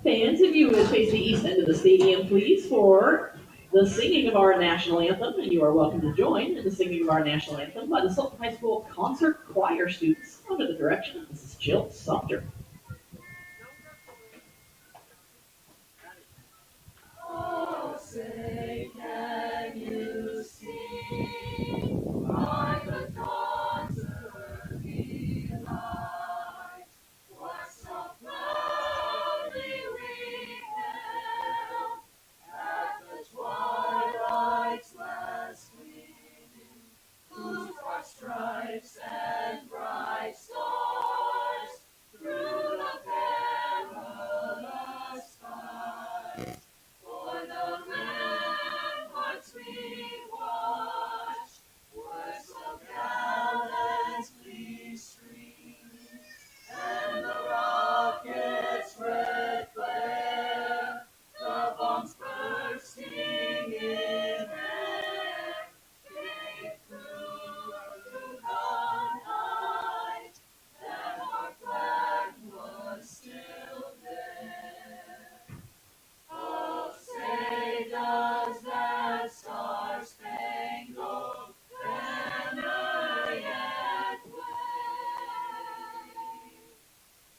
Fans, if you would face the east end of the stadium, please, for the singing of our national anthem, and you are welcome to join in the singing of our national anthem by the Sultan High School concert choir students under the direction of Mrs. Jill Sumter. Oh, say, can you see by the dawn's early light what so proudly we hailed at the twilight's last gleaming, whose broad stripes and bright stars through the perilous skies for the ramparts we watched were so gallantly streaming, and the rocket's red glare, the bombs bursting in air, gave proof through the night that our flag was still there. Oh, say does that star-spangled banner yet wave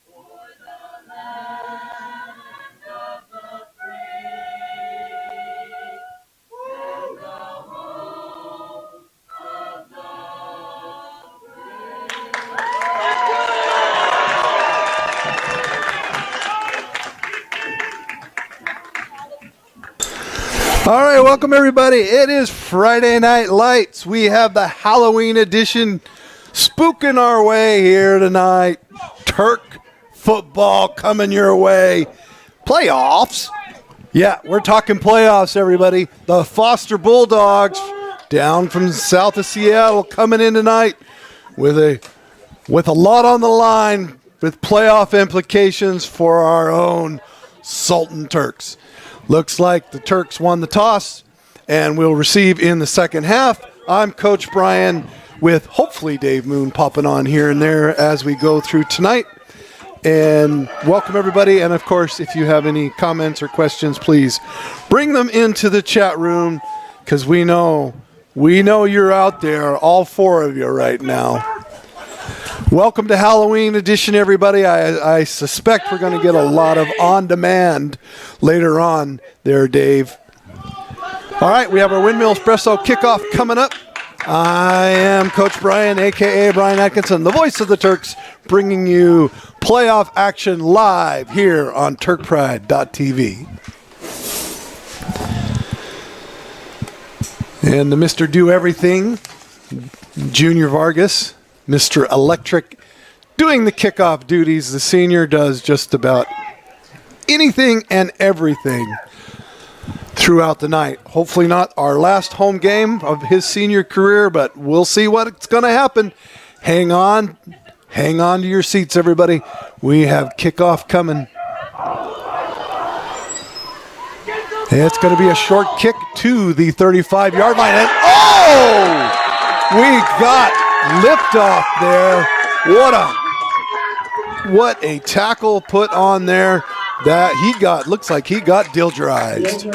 for the land of the free and the home of the All right, welcome everybody. It is Friday Night Lights. We have the Halloween edition spooking our way here tonight. Turk football coming your way. Playoffs? Yeah, we're talking playoffs, everybody. The Foster Bulldogs down from south of Seattle coming in tonight with a lot on the line with playoff implications for our own Sultan Turks. Looks like the Turks won the toss and will receive in the second half. I'm Coach Brian with hopefully Dave Moon popping on here and there as we go through tonight. And welcome everybody. And of course, if you have any comments or questions, please bring them into the chat room because we know you're out there, all four of you right now. Welcome to Halloween edition, everybody. I suspect we're going to get a lot of on-demand later on there, Dave. All right, we have our Windmill Espresso kickoff coming up. I am Coach Brian, a.k.a. Brian Atkinson, the voice of the Turks, bringing you playoff action live here on TurkPride.tv. And the Mr. Do Everything, Junior Vargas, Mr. Electric, doing the kickoff duties. The senior does just about anything and everything throughout the night. Hopefully not our last home game of his senior career, but we'll see what's going to happen. Hang on to your seats, everybody. We have kickoff coming. It's going to be a short kick to the 35-yard line. And we got liftoff there. What a tackle put on there that looks like he got dilgerized.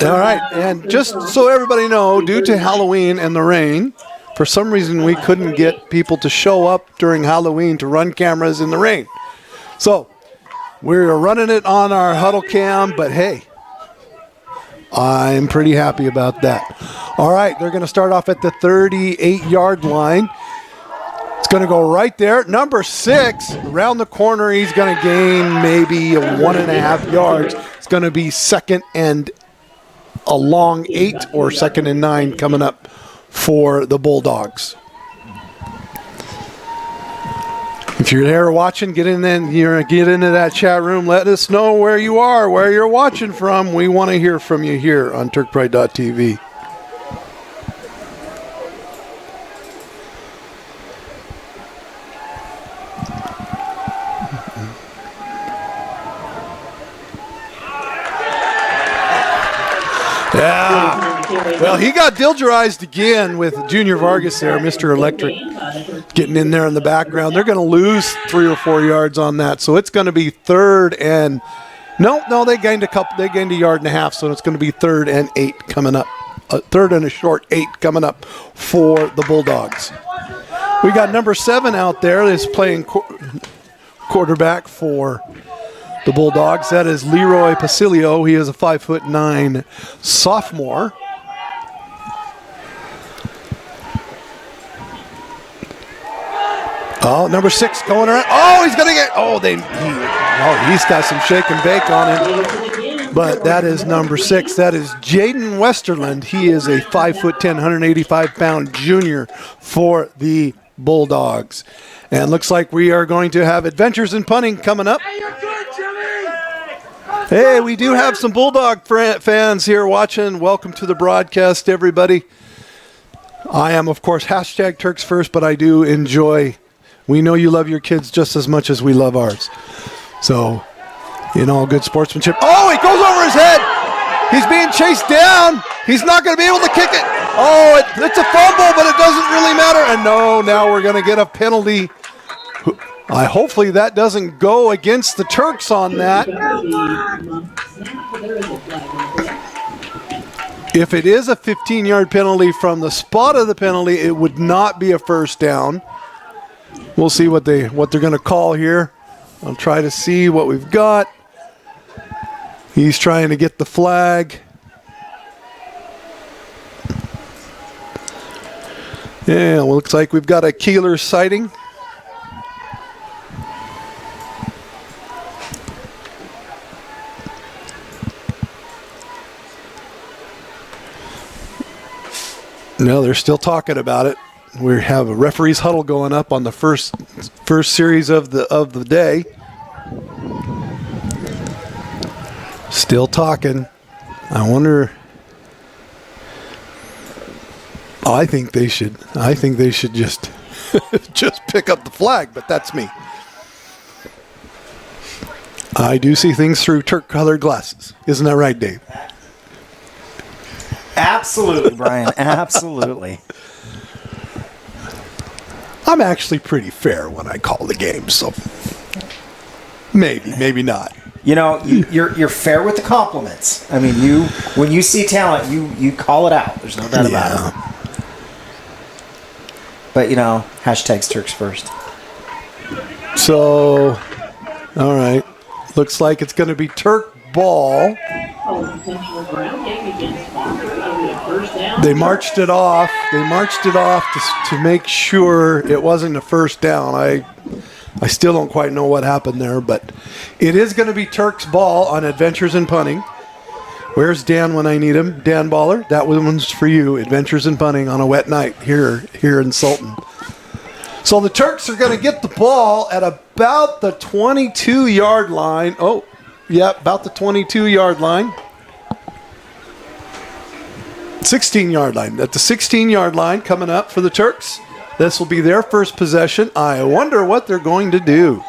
All right, and just so everybody know, due to Halloween and the rain, for some reason we couldn't get people to show up during Halloween to run cameras in the rain. So we're running it on our huddle cam, but hey, I'm pretty happy about that. All right, they're going to start off at the 38-yard line. It's going to go right there. Number 6, around the corner, he's going to gain maybe 1.5 yards. It's going to be second and a long 8 or second and 9 coming up for the Bulldogs. If you're there watching, get into that chat room. Let us know where you are, where you're watching from. We want to hear from you here on TurkPride.tv. Yeah. Well, he got Dilgerized again with Junior Vargas there, Mr. Electric, getting in there in the background. They're going to lose 3 or 4 yards on that, so it's going to be third and no, they gained a yard and a half, so it's going to be 3rd and 8 coming up. 3rd and a short 8 coming up for the Bulldogs. We got number 7 out there that's playing quarterback for the Bulldogs. That is Leroy Pasilio. He is a 5'9" sophomore. Oh, number 6 going around. Oh, he's going to get. He's got some shake and bake on him. But that is number 6. That is Jaden Westerland. He is a 5'10", 185-pound junior for the Bulldogs. And looks like we are going to have Adventures in Punting coming up. Hey, we do have some Bulldog fans here watching. Welcome to the broadcast, everybody. I am, of course, hashtag Turks First, but I do enjoy. We know you love your kids just as much as we love ours. So, good sportsmanship. Oh, it goes over his head. He's being chased down. He's not going to be able to kick it. Oh, it's a fumble, but it doesn't really matter. And no, now we're going to get a penalty. Hopefully that doesn't go against the Turks on that. If it is a 15-yard penalty from the spot of the penalty, it would not be a first down. We'll see what they're going to call here. I'll try to see what we've got. He's trying to get the flag. Yeah, looks like we've got a Keeler sighting. No, they're still talking about it. We have a referee's huddle going up on the first series of the day. Still talking. I wonder. I think they should just just pick up the flag, but that's me. I do see things through Turk-colored glasses. Isn't that right, Dave? Absolutely, Brian. Absolutely. I'm actually pretty fair when I call the game, so maybe not. You're fair with the compliments. I mean, when you see talent, you call it out. There's no doubt about it. But hashtags Turks First. So, all right, looks like it's going to be Turk ball. They marched it off. To make sure it wasn't a first down. I still don't quite know what happened there, but it is going to be Turk's ball on Adventures in Punting. Where's Dan when I need him? Dan Baller, that one's for you. Adventures in Punting on a wet night here in Sultan. So the Turks are going to get the ball at about the 22-yard line. Oh, yeah, about the 22-yard line. 16-yard line. At the 16-yard line coming up for the Turks. This will be their first possession. I wonder what they're going to do.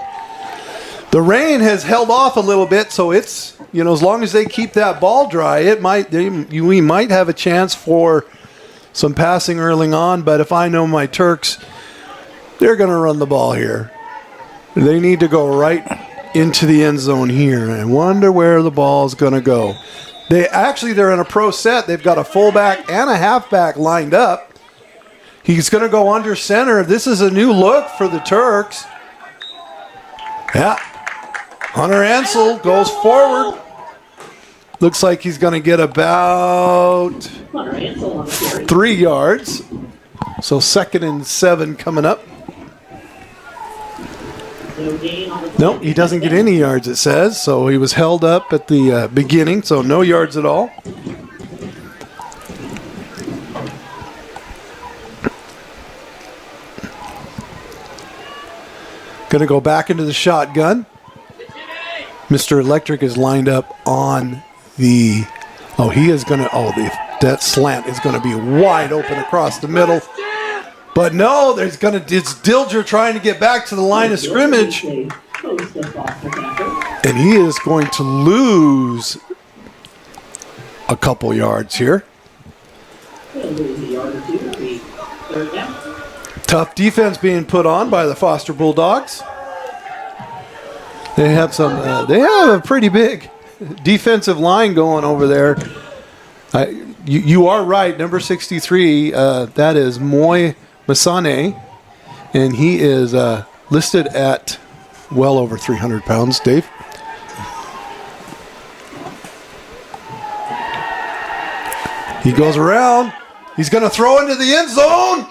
The rain has held off a little bit, so it's, as long as they keep that ball dry, we might have a chance for some passing early on. But if I know my Turks, they're going to run the ball here. They need to go right into the end zone here. I wonder where the ball is going to go. They're in a pro set. They've got a fullback and a halfback lined up. He's going to go under center. This is a new look for the Turks. Yeah. Hunter Ansel goes forward. Looks like he's going to get about 3 yards. So 2nd and 7 coming up. Nope, he doesn't get any yards, it says. So he was held up at the beginning, so no yards at all. Going to go back into the shotgun. Mr. Electric is lined up on the... Oh, he is going to... Oh, that slant is going to be wide open across the middle. But no, it's Dilger trying to get back to the line of scrimmage. And he is going to lose a couple yards here. They'll lose a yard or two. It'll be third down. Tough defense being put on by the Foster Bulldogs. They have some. They have a pretty big defensive line going over there. You are right. Number 63. That is Moy Masane, and he is listed at well over 300 pounds. Dave. He goes around. He's going to throw into the end zone.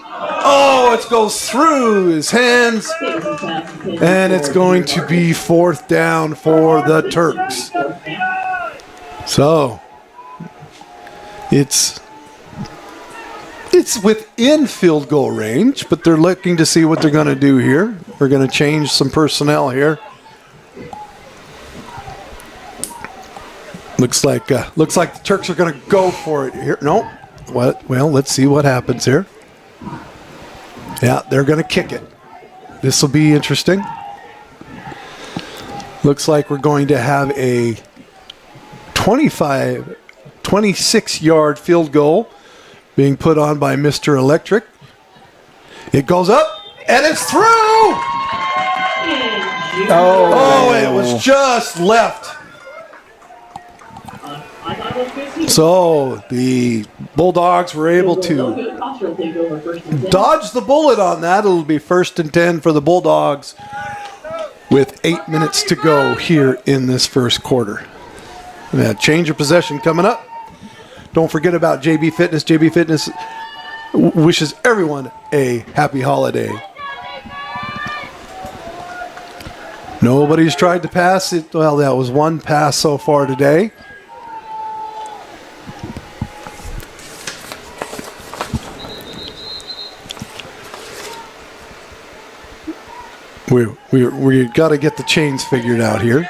Oh, it goes through his hands. And it's going to be fourth down for the Turks. So, it's within field goal range, but they're looking to see what they're going to do here. We're going to change some personnel here. Looks like the Turks are going to go for it here. No. What? Well, let's see what happens here. Yeah, they're going to kick it. This will be interesting. Looks like we're going to have a 26-yard field goal being put on by Mr. Electric. It goes up, and it's through! Oh, it was just left. So the Bulldogs were able to dodge the bullet on that. It'll be 1st and 10 for the Bulldogs with 8 minutes to go here in this first quarter. Change of possession coming up. Don't forget about JB Fitness. JB Fitness wishes everyone a happy holiday. Nobody's tried to pass it. Well, that was one pass so far today. We got to get the chains figured out here.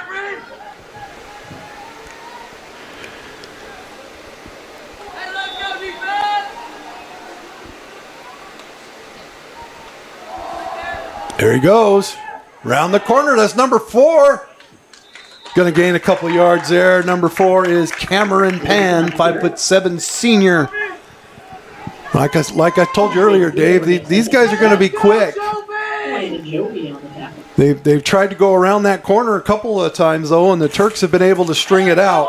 There he goes. Round the corner. That's number 4. Going to gain a couple yards there. Number 4 is Cameron Pan, 5'7" senior. Like I told you earlier, Dave, these guys are going to be quick. They've tried to go around that corner a couple of times, though, and the Turks have been able to string it out.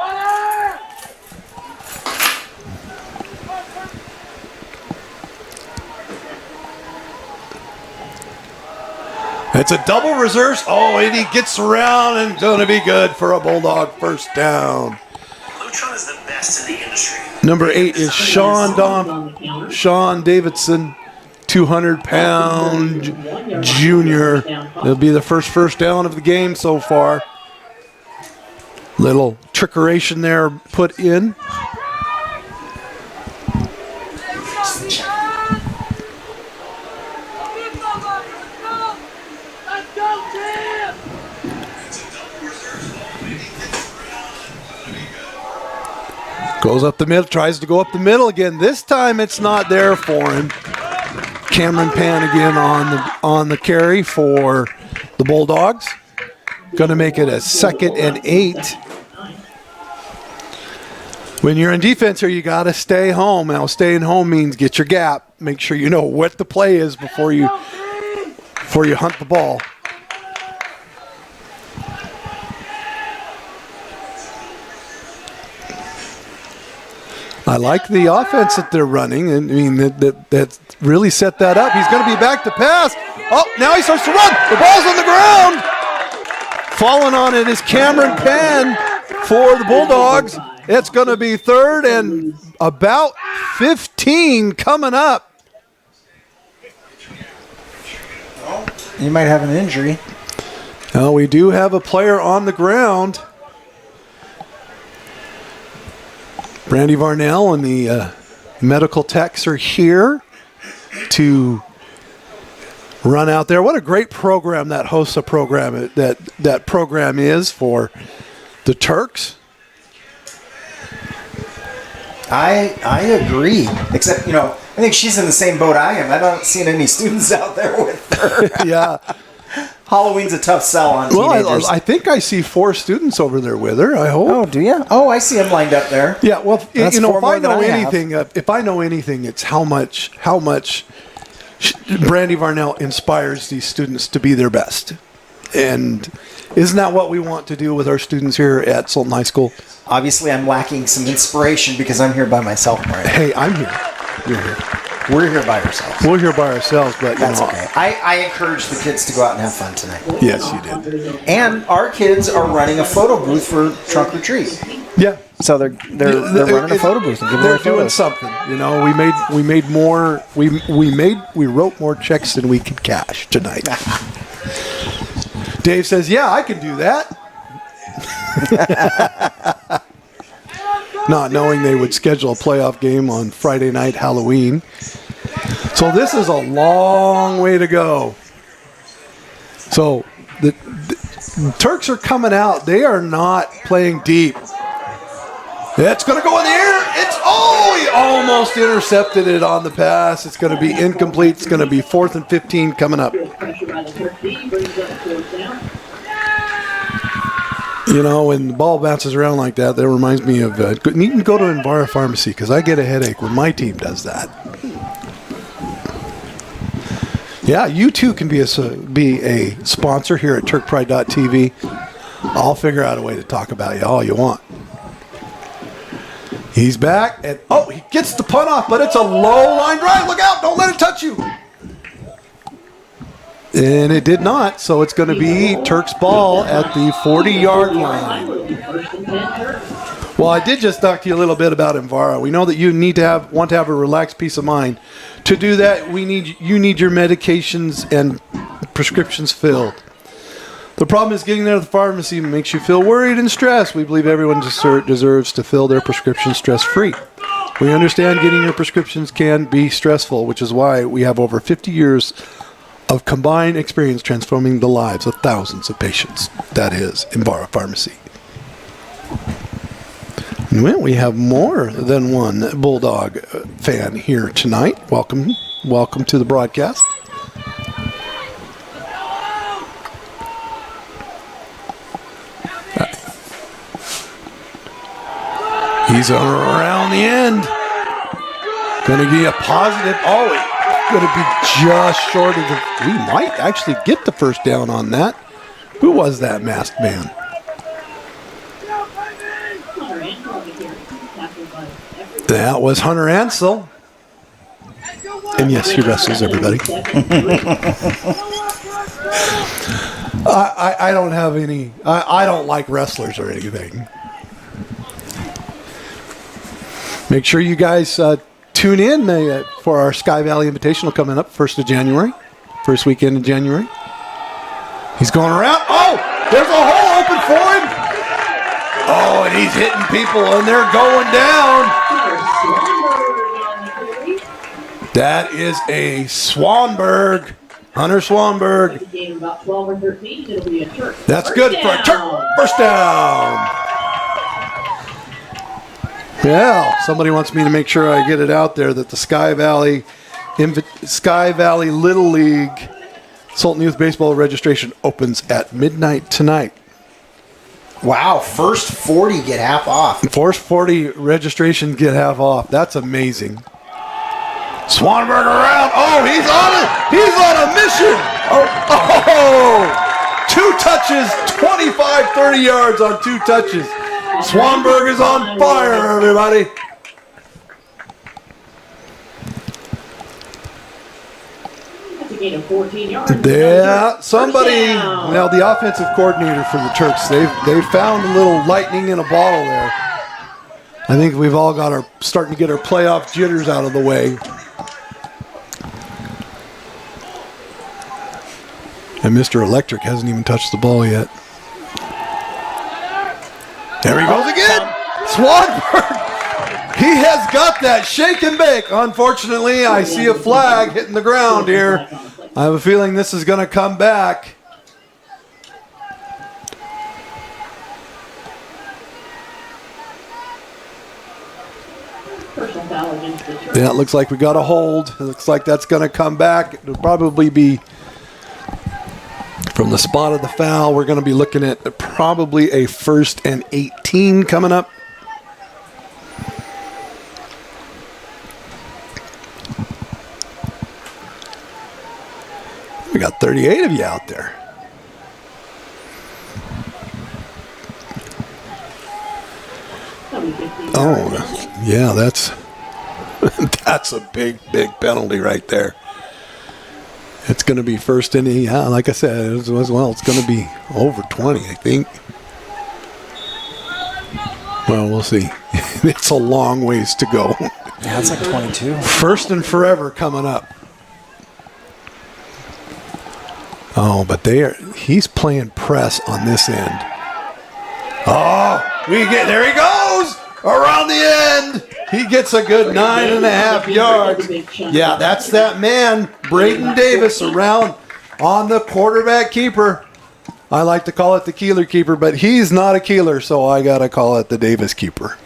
It's a double reverse. Oh, and he gets around and going to be good for a Bulldog first down. Lutron is the best in the industry. Number 8 is Sean Davidson. 200-pound junior. It'll be the first down of the game so far. Little trickeration there put in. Goes up the middle, tries to go up the middle again. This time it's not there for him. Cameron Pan again on the carry for the Bulldogs. Going to make it a 2nd and 8. When you're in defense here, you got to stay home. Now, staying home means get your gap. Make sure you know what the play is before you hunt the ball. I like the offense that they're running. I mean, that really set that up. He's going to be back to pass. Oh, now he starts to run. The ball's on the ground. Falling on it is Cameron Penn for the Bulldogs. It's going to be 3rd and about 15 coming up. You might have an injury. Now we do have a player on the ground. Brandy Varnell and the medical techs are here to run out there. What a great program that HOSA program that program is for the Turks. I agree. Except, I think she's in the same boat I am. I don't see any students out there with her. Yeah. Halloween's a tough sell on teenagers. Well, I think I see 4 students over there with her. I hope. Oh, do you? Oh, I see them lined up there. Yeah. Well, That's if 4 I more than know I have. anything, if I know anything, it's how much Brandy Varnell inspires these students to be their best. And isn't that what we want to do with our students here at Sultan High School? Obviously, I'm lacking some inspiration because I'm here by myself, Brian. Hey, I'm here. You're here. We're here by ourselves. We're here by ourselves, but That's okay. I encourage the kids to go out and have fun tonight. Yes, you did. And our kids are running a photo booth for Trunk or Treat. Yeah. So they're running a photo booth and giving They're away doing photos. something. You know, we wrote more checks than we could cash tonight. Dave says, "Yeah, I can do that." Not knowing they would schedule a playoff game on Friday night Halloween. So this is a long way to go. So the Turks are coming out. They are not playing deep. It's going to go in the air. He almost intercepted it on the pass. It's going to be incomplete. It's going to be 4th and 15 coming up. Pressure by the Turk D brings up 4th down. You know, when the ball bounces around like that, that reminds me of needing to go to Envara Pharmacy because I get a headache when my team does that. Yeah, you too can be a sponsor here at TurkPride.tv. I'll figure out a way to talk about you all you want. He's back, and he gets the punt off, but it's a low line drive. Look out! Don't let it touch you. And it did not, so it's going to be Turk's ball at the 40-yard line. First and 10 Turk. Well, I did just talk to you a little bit about Envara. We know that you want to have a relaxed peace of mind. To do that, you need your medications and prescriptions filled. The problem is getting there to the pharmacy makes you feel worried and stressed. We believe everyone deserves to fill their prescriptions stress-free. We understand getting your prescriptions can be stressful, which is why we have over 50 years of combined experience transforming the lives of thousands of patients. That is Envara Pharmacy. Well, we have more than one Bulldog fan here tonight. Welcome to the broadcast. He's around the end. Going to be a positive. Going to be just short of the. We might actually get the first down on that. Who was that masked man? That was Hunter Ansel. And yes, he wrestles everybody. I don't have any. I don't like wrestlers or anything. Make sure you guys tune in for our Sky Valley Invitational coming up 1st of January. First weekend in January. He's going around. There's a hole open for him. And he's hitting people and they're going down. That is a Swanberg. Hunter Swanberg. Game about 12 or 13. It'll be a Turk. That's good for a Turk. First down. Yeah, somebody wants me to make sure I get it out there that the Sky Valley Little League Sultan Youth Baseball registration opens at midnight tonight. Wow, first 40 get half off. First 40 registration get half off. That's amazing. Swanberg around. He's on it. He's on a mission. 2 touches, 25, 30 yards on 2 touches. Swanberg is on fire, everybody. That's a gain of 14 yards. Yeah, somebody. Now the offensive coordinator for the Turks, they found a little lightning in a bottle there. I think we've all got starting to get our playoff jitters out of the way. And Mr. Electric hasn't even touched the ball yet. There he goes again. Swanberg. He has got that shake and bake. Unfortunately, I see a flag hitting the ground here. I have a feeling this is going to come back. Yeah, it looks like we got a hold. It looks like that's going to come back. It'll probably be From the spot of the foul, we're going to be looking at probably a 1st and 18 coming up. We got 38 of you out there. Oh, yeah, that's a big penalty right there. It's going to be 1st and, yeah, like I said, as well, it's going to be over 20, I think. Well, we'll see. It's a long ways to go. Yeah, it's like 22. 1st and forever coming up. Oh, but he's playing press on this end. Oh, there he goes around the end. He gets a good 9.5 yards. Yeah, that's that man, Braden Davis, around on the quarterback keeper. I like to call it the Keeler keeper, but he's not a Keeler, so I got to call it the Davis keeper.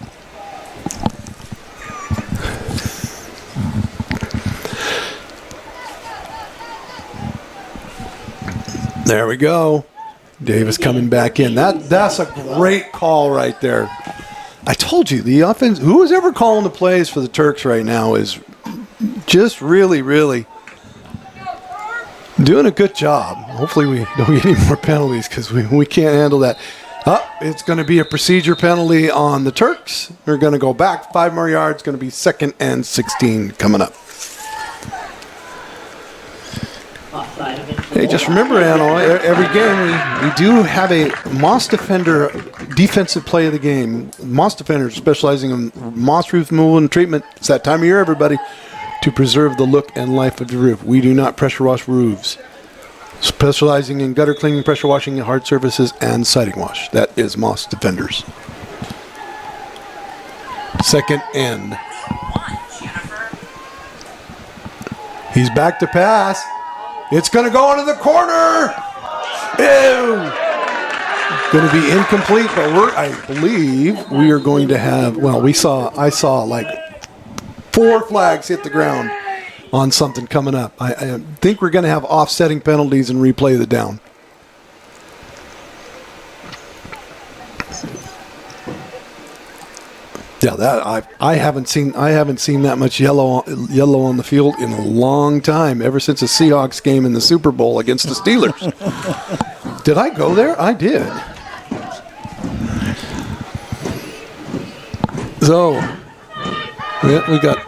There we go. Davis coming back in. That's a great call right there. I told you, the offense, who is ever calling the plays for the Turks right now is just really, really doing a good job. Hopefully we don't get any more penalties because we can't handle that. It's going to be a procedure penalty on the Turks. They're going to go back 5 more yards. Going to be 2nd and 16 coming up. Hey, just remember, Anno, every game we do have a Moss Defender defensive play of the game. Moss Defender specializing in moss roof removal and treatment. It's that time of year, everybody, to preserve the look and life of the roof. We do not pressure wash roofs. Specializing in gutter cleaning, pressure washing, hard surfaces, and siding wash. That is Moss Defenders. 2nd end. He's back to pass. It's going to go into the corner. Ew. Going to be incomplete, but I believe we are going to have, well, I saw like 4 flags hit the ground on something coming up. I think we're going to have offsetting penalties and replay the down. Yeah, that I haven't seen that much yellow on the field in a long time. Ever since the Seahawks game in the Super Bowl against the Steelers. Did I go there? I did. So, yeah, we got.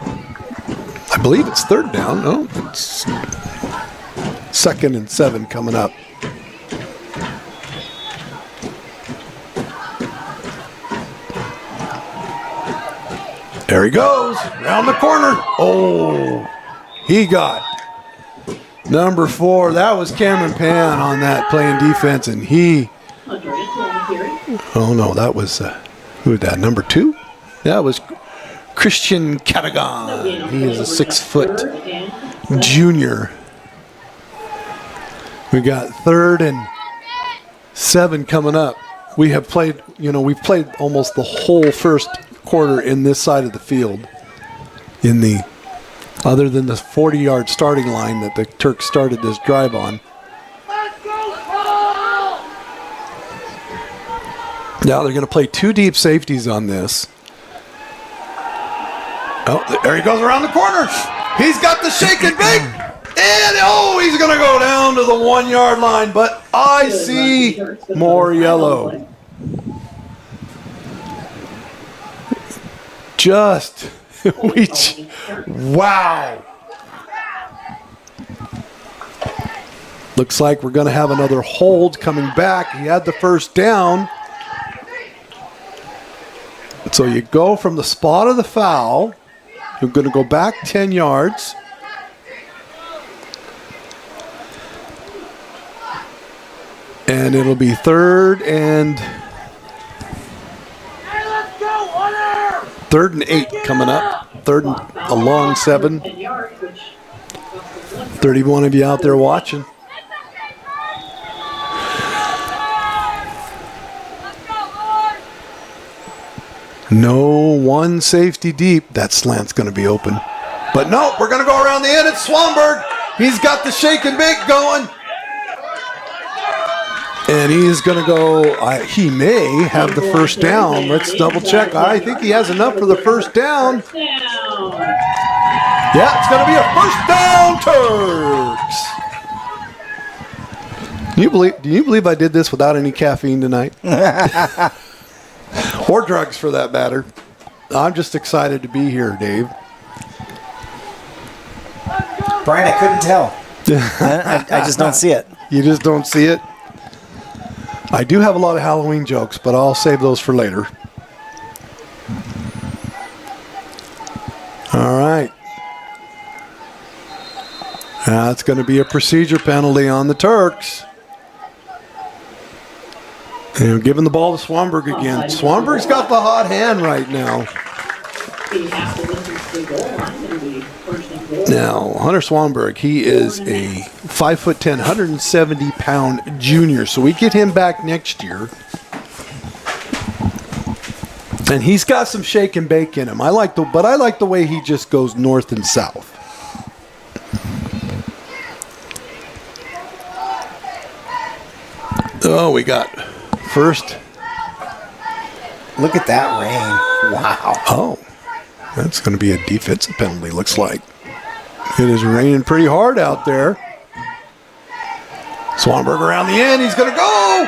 I believe it's 3rd down. No, it's 2nd and 7 coming up. There he goes, around the corner. Oh, he got number 4. That was Cameron Pan on that playing defense, and he. Oh no, that was who was that? Number 2. That was Christian Catagon. He is a 6-foot junior. We got 3rd and 7 coming up. We've played almost the whole first quarter in this side of the field, other than the 40-yard starting line that the Turks started this drive on. Now they're going to play 2 deep safeties on this. Oh, there he goes around the corner. He's got the shake and bake, and he's going to go down to the 1-yard line. But I see more yellow. Wow. Looks like we're going to have another hold coming back. He had the 1st down. So you go from the spot of the foul. You're going to go back 10 yards. And it'll be 3rd and 8 coming up. 3rd and a long 7. 31 of you out there watching. No, 1 safety deep. That slant's going to be open. But no, we're going to go around the end. It's Swanberg. He's got the shake and bake going. And he's going to go, he may have the first down. Let's double check. I think he has enough for the first down. Yeah, it's going to be a first down, Turks. Do you believe I did this without any caffeine tonight? Or drugs, for that matter. I'm just excited to be here, Dave. Brian, I couldn't tell. I just don't see it. You just don't see it? I do have a lot of Halloween jokes, but I'll save those for later. All right. That's going to be a procedure penalty on the Turks. And giving the ball to Swanberg again. Swanberg's got the hot hand right now. Now, Hunter Swanberg, he is a 5'10", 170-pound junior. So we get him back next year. And he's got some shake and bake in him. I like the way he just goes north and south. Oh, we got first. Look at that rain. Wow. Oh, that's going to be a defensive penalty, looks like. It is raining pretty hard out there. Swanberg around the end. He's going to go.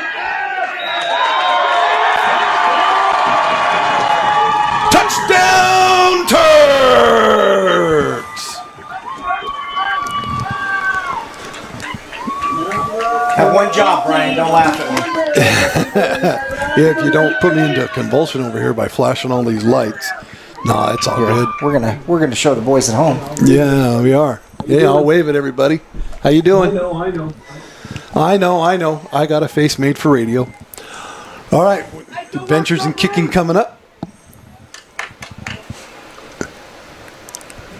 Touchdown, Turks! Have one job, Brian. Don't laugh at me. Yeah, if you don't put me into a convulsion over here by flashing all these lights. No, it's all good. We're gonna show the boys at home. Yeah, we are. Yeah, I'll wave at everybody. How you doing? I know. I got a face made for radio. All right, adventures in kicking coming up.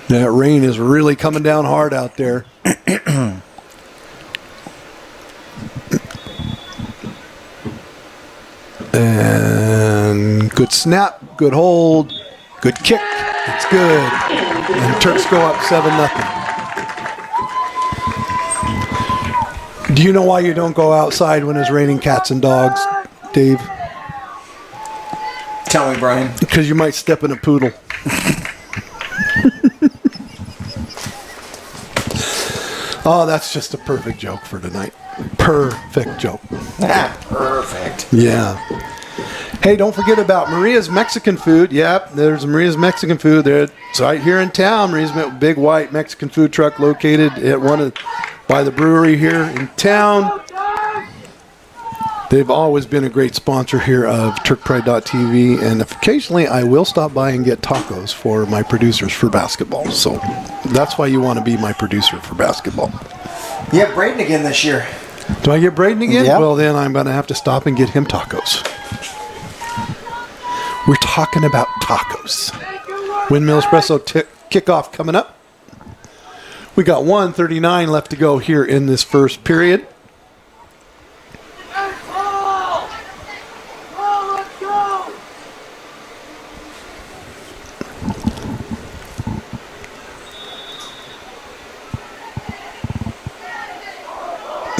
That rain is really coming down hard out there. And good snap, good hold, good kick. It's good. And Turks go up 7-0. Do you know why you don't go outside when it's raining cats and dogs, Dave? Tell me, Brian. Because you might step in a poodle. Oh, that's just a perfect joke for tonight. Perfect joke. Perfect. Yeah. Hey, don't forget about Maria's Mexican food. Yep, there's Maria's Mexican food there. It's right here in town. Maria's big white Mexican food truck located at by the brewery here in town. They've always been a great sponsor here of TurkPride.tv, and occasionally I will stop by and get tacos for my producers for basketball. So that's why you want to be my producer for basketball. You have Braden again this year. Do I get Braden again? Yep. Well, then I'm going to have to stop and get him tacos. We're talking about tacos. Windmill Espresso kickoff coming up. We got 1:39 left to go here in this first period.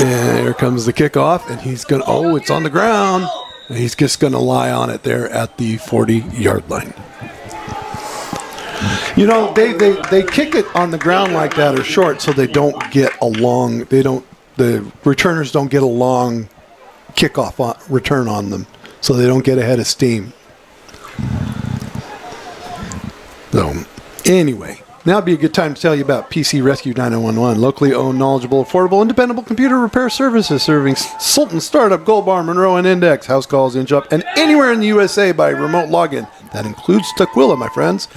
And here comes the kickoff, and he's going to, oh, it's on the ground. And he's just going to lie on it there at the 40-yard line. You know, they kick it on the ground like that or short so they don't get a long, the returners don't get a long kickoff return on them, so they don't get ahead of steam. So, anyway. Now would be a good time to tell you about PC Rescue 911, locally owned, knowledgeable, affordable, and dependable computer repair services serving Sultan, Startup, Gold Bar, Monroe, and Index, house calls, in-shop, and anywhere in the USA by remote login. That includes Tukwila, my friends.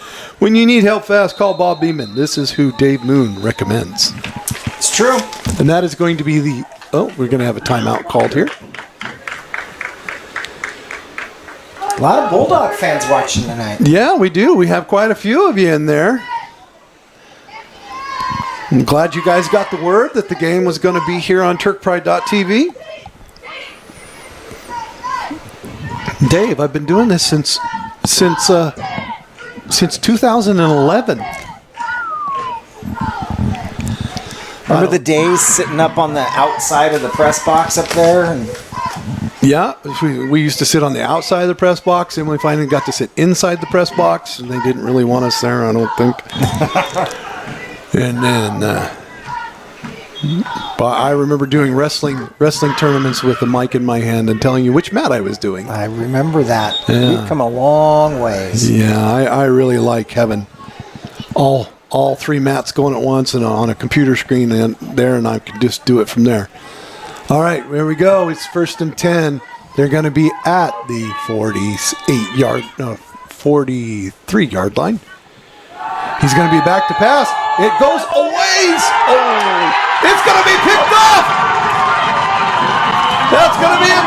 When you need help fast, call Bob Beeman. This is who Dave Moon recommends. It's true. And that is going to be the... Oh, we're going to have a timeout called here. A lot of Bulldog fans watching tonight. Yeah, we do. We have quite a few of you in there. I'm glad you guys got the word that the game was going to be here on TurkPride.tv. Dave, I've been doing this since 2011. Remember the days sitting up on the outside of the press box up there? And Yeah, we used to sit on the outside of the press box, and we finally got to sit inside the press box, and they didn't really want us there, I don't think. And then, but I remember doing wrestling tournaments with the mic in my hand and telling you which mat I was doing. I remember that. Yeah. We've come a long ways. Yeah, I really like having all three mats going at once and on a computer screen and I can just do it from there. All right, here we go. It's 1st and 10. They're going to be at the 43-yard line. He's going to be back to pass. It goes a ways. Oh, it's going to be picked off. That's going to be it.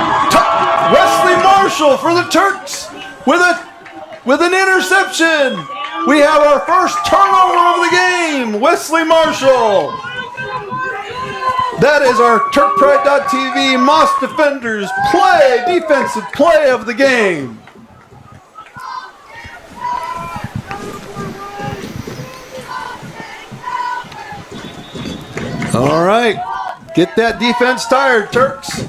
Wesley Marshall for the Turks with an interception. We have our first turnover of the game. Wesley Marshall. That is our TurkPride.tv Moss Defenders defensive play of the game. All right, get that defense tired, Turks.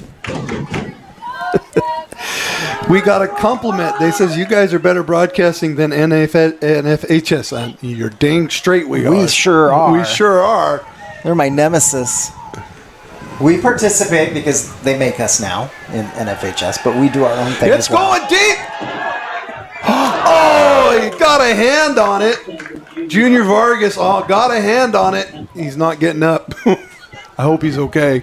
We got a compliment. They says you guys are better broadcasting than NFHS. You're dang straight we are. We sure are. We sure are. They're my nemesis. We participate because they make us now in NFHS, but we do our own thing It's as well. going deep. Oh, he got a hand on it. Junior Vargas got a hand on it. He's not getting up. I hope he's okay.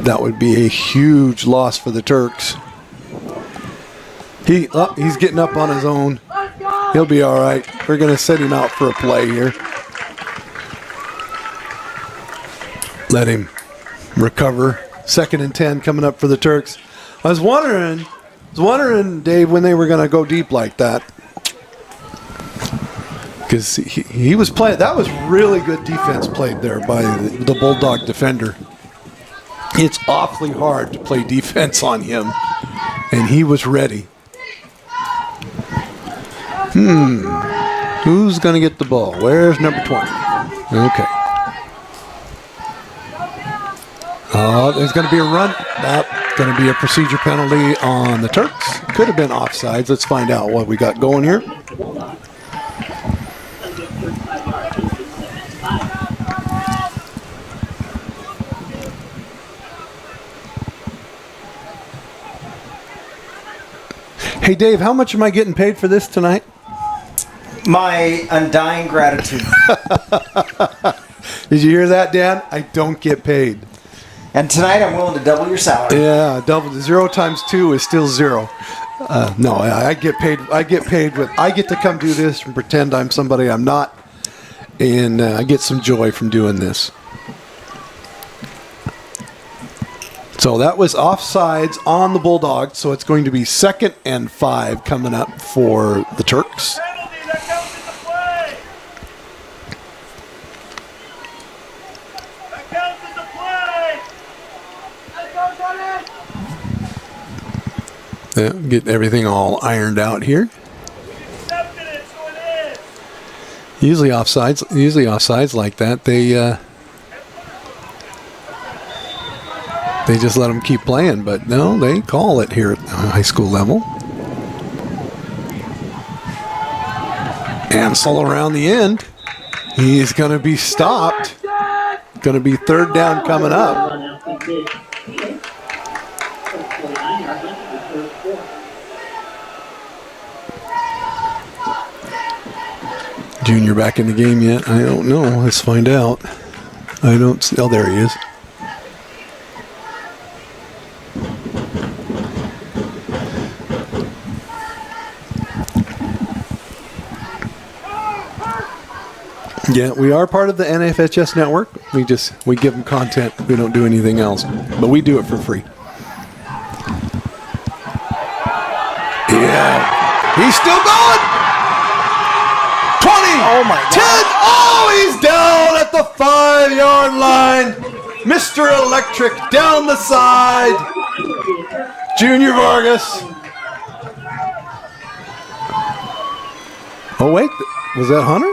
That would be a huge loss for the Turks. He's getting up on his own. He'll be all right. We're going to set him out for a play here. Let him recover. 2nd and 10 coming up for the Turks. I was wondering, Dave, when they were going to go deep like that. Because he was playing. That was really good defense played there by the Bulldog defender. It's awfully hard to play defense on him. And he was ready. Who's going to get the ball? Where's number 20? Okay. Oh, there's going to be a run. That's going to be a procedure penalty on the Turks. Could have been offsides. Let's find out what we got going here. Hey, Dave, how much am I getting paid for this tonight? My undying gratitude. Did you hear that, Dan? I don't get paid. And tonight I'm willing to double your salary. Yeah, 0 times 2 is still 0. No, I get paid. I get to come do this and pretend I'm somebody I'm not, and I get some joy from doing this. So that was offsides on the Bulldogs. So it's going to be 2nd and 5 coming up for the Turks. Yeah, get everything all ironed out here. Usually offsides like that, they just let them keep playing, but no, they call it here at the high school level. Ansel around the end. He's going to be stopped. Going to be 3rd down coming up. Junior back in the game yet? I don't know. Let's find out. Oh, there he is. Yeah, we are part of the NFHS network. We give them content. We don't do anything else, but we do it for free. Yeah, he's still going. 20. Oh my God. 10. Oh, he's down at the 5-yard line. Mr. Electric down the side. Junior Vargas. Oh wait, was that Hunter?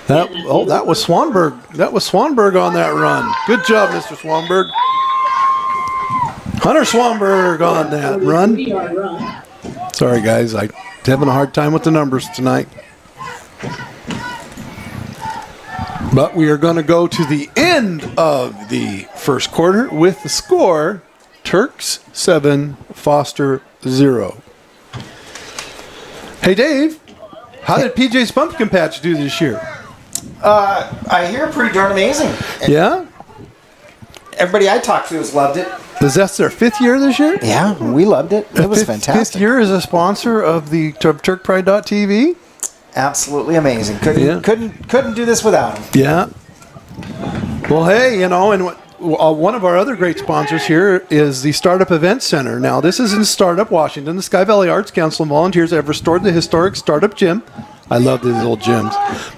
That was Swanberg. That was Swanberg on that run. Good job, Mr. Swanberg. Hunter Swanberg on that run. 3-yard run. Sorry, guys. I'm having a hard time with the numbers tonight. But we are going to go to the end of the first quarter with the score, Turks 7, Foster 0. Hey, Dave, how did PJ's Pumpkin Patch do this year? I hear pretty darn amazing. Yeah? Everybody I talked to has loved it. Is that their 5th year this year? Yeah, we loved it. It was fantastic. 5th year as a sponsor of the TurkPride.tv? Absolutely amazing. Couldn't do this without him. Yeah. Well, hey, and one of our other great sponsors here is the Startup Event Center. Now, this is in Startup, Washington. The Sky Valley Arts Council and volunteers have restored the historic Startup Gym. I love these old gyms.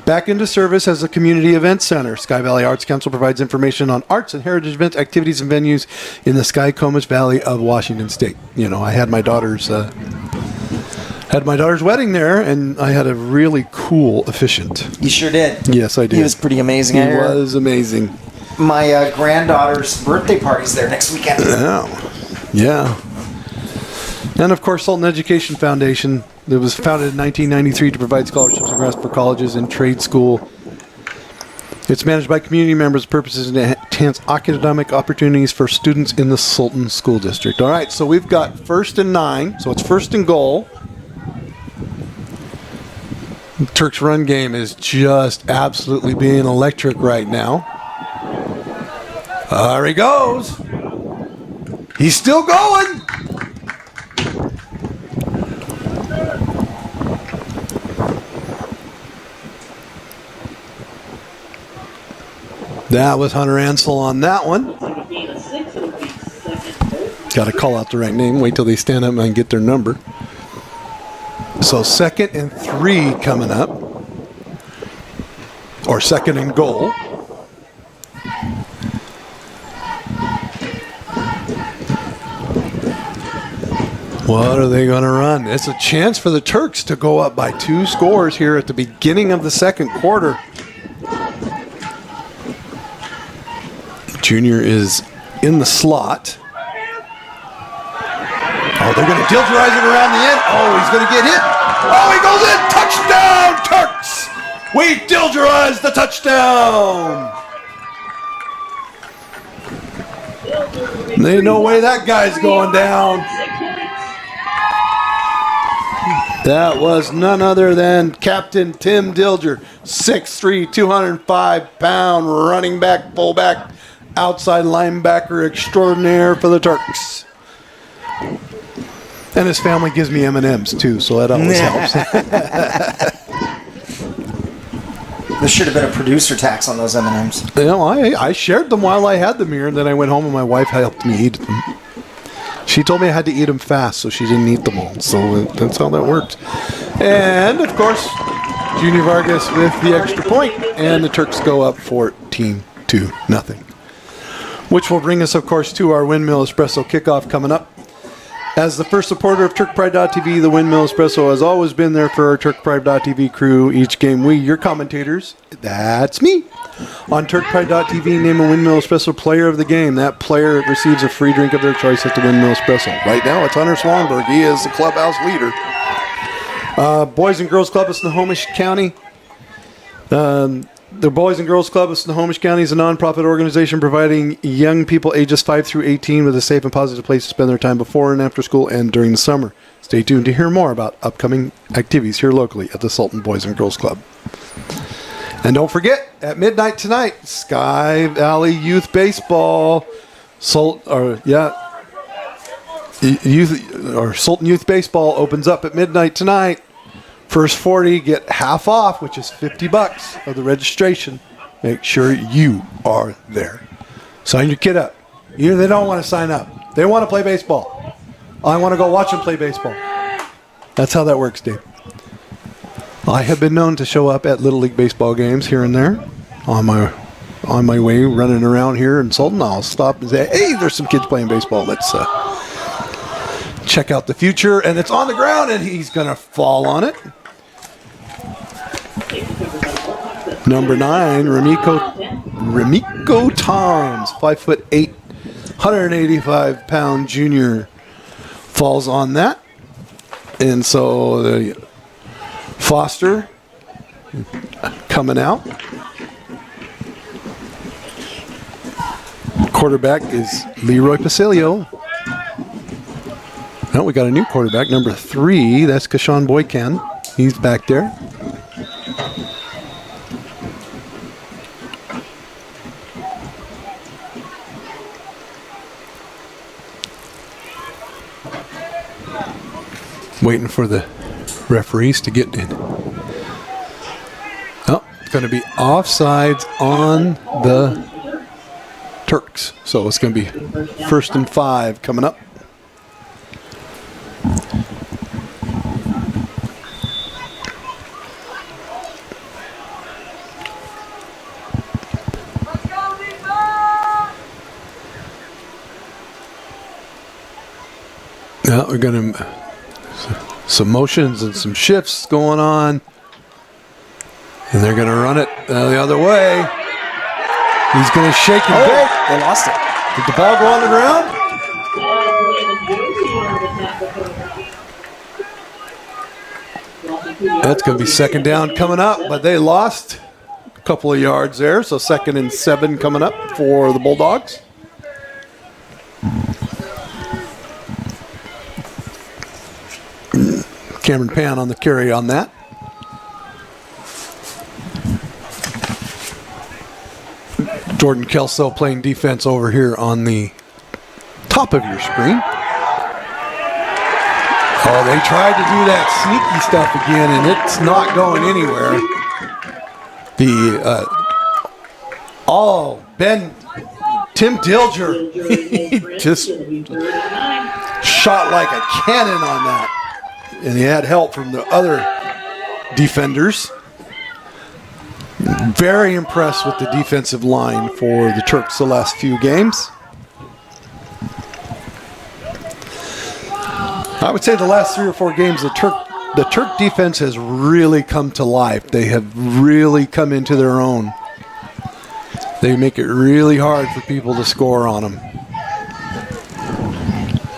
Back into service as a community event center. Sky Valley Arts Council provides information on arts and heritage events, activities, and venues in the Sky-Comus Valley of Washington State. You know, I had my daughter's wedding there, and I had a really cool officiant. You sure did. Yes, I did. He was pretty amazing. He was amazing. My granddaughter's birthday party's there next weekend. Yeah. And, of course, Sultan Education Foundation. It was founded in 1993 to provide scholarships and grants for colleges and trade school. It's managed by community members' purposes to enhance academic opportunities for students in the Sultan School District. All right, so we've got 1st and 9, so it's 1st and goal. Turk's run game is just absolutely being electric right now. There he goes. He's still going. That was Hunter Ansel on that one. Got to call out the right name. Wait till they stand up and get their number. So 2nd and 3 coming up. Or 2nd and goal. What are they going to run? It's a chance for the Turks to go up by 2 scores here at the beginning of the second quarter. Junior is in the slot. Oh, they're going to dilgerize it around the end. Oh, he's going to get hit. Oh, he goes in. Touchdown, Turks. We dilgerize the touchdown. There's no way that guy's going down. That was none other than Captain Tim Dilger, 6'3", 205-pound running back, fullback, outside linebacker extraordinaire for the Turks. And his family gives me M&Ms too, so that always helps. There should have been a producer tax on those M&Ms. You know, I shared them while I had them here, and then I went home and my wife helped me eat them. She told me I had to eat them fast, so she didn't eat them all. So that's how that worked. And, of course, Junior Vargas with the extra point, and the Turks go up 14-0. Which will bring us, of course, to our Windmill Espresso kickoff coming up. As the first supporter of TurkPride.tv, the Windmill Espresso has always been there for our TurkPride.tv crew. Each game, we, your commentators, that's me, on TurkPride.tv, name a Windmill Espresso player of the game. That player receives a free drink of their choice at the Windmill Espresso. Right now, it's Hunter Swanberg. He is the clubhouse leader. Boys and Girls Club of Snohomish County. The Boys and Girls Club of Snohomish County is a nonprofit organization providing young people ages 5 through 18 with a safe and positive place to spend their time before and after school and during the summer. Stay tuned to hear more about upcoming activities here locally at the Sultan Boys and Girls Club. And don't forget, at midnight tonight, Sky Valley Youth Baseball, Sultan Youth Baseball opens up at midnight tonight. First 40 get half off, which is $50 of the registration. Make sure you are there. Sign your kid up. Either they don't want to sign up. They want to play baseball. I want to go watch them play baseball. That's how that works, Dave. I have been known to show up at Little League baseball games here and there. On my way running around here in Sultan, I'll stop and say, hey, there's some kids playing baseball. Let's check out the future. And it's on the ground, and he's going to fall on it. Number 9, Remiko Toms, 5'8", 185-pound junior, falls on that. And so the Foster coming out. Quarterback is Leroy Pasilio. Now we got a new quarterback, number 3. That's Kashawn Boykan. He's back there. Waiting for the referees to get in. Oh, it's going to be offsides on the Turks. So it's going to be 1st and 5 coming up. Now we're going to some motions and some shifts going on, and they're going to run it the other way. He's going to shake and bake. They lost it. Did the ball go on the ground? That's going to be 2nd down coming up, but they lost a couple of yards there, so 2nd and 7 coming up for the Bulldogs. Cameron Pan on the carry on that. Jordan Kelso playing defense over here on the top of your screen. Oh, they tried to do that sneaky stuff again, and it's not going anywhere. Tim Dilger, he just shot like a cannon on that. And he had help from the other defenders. Very impressed with the defensive line for the Turks the last few games. I would say the last 3 or 4 games, the Turk defense has really come to life. They have really come into their own. They make it really hard for people to score on them.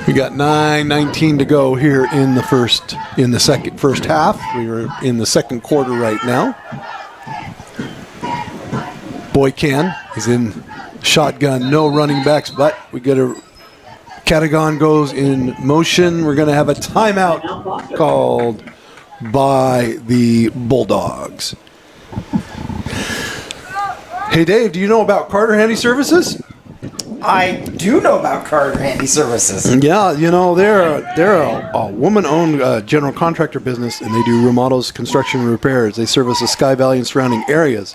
We got 9:19 to go here in the first half. We are in the 2nd quarter right now. Boykan is in shotgun, no running backs, but we get Catagon goes in motion. We're going to have a timeout called by the Bulldogs. Hey Dave, do you know about Carter Handy Services? I do know about Carter Handy Services. Yeah, you know, they're a woman-owned general contractor business, and they do remodels, construction, and repairs. They service the Sky Valley and surrounding areas.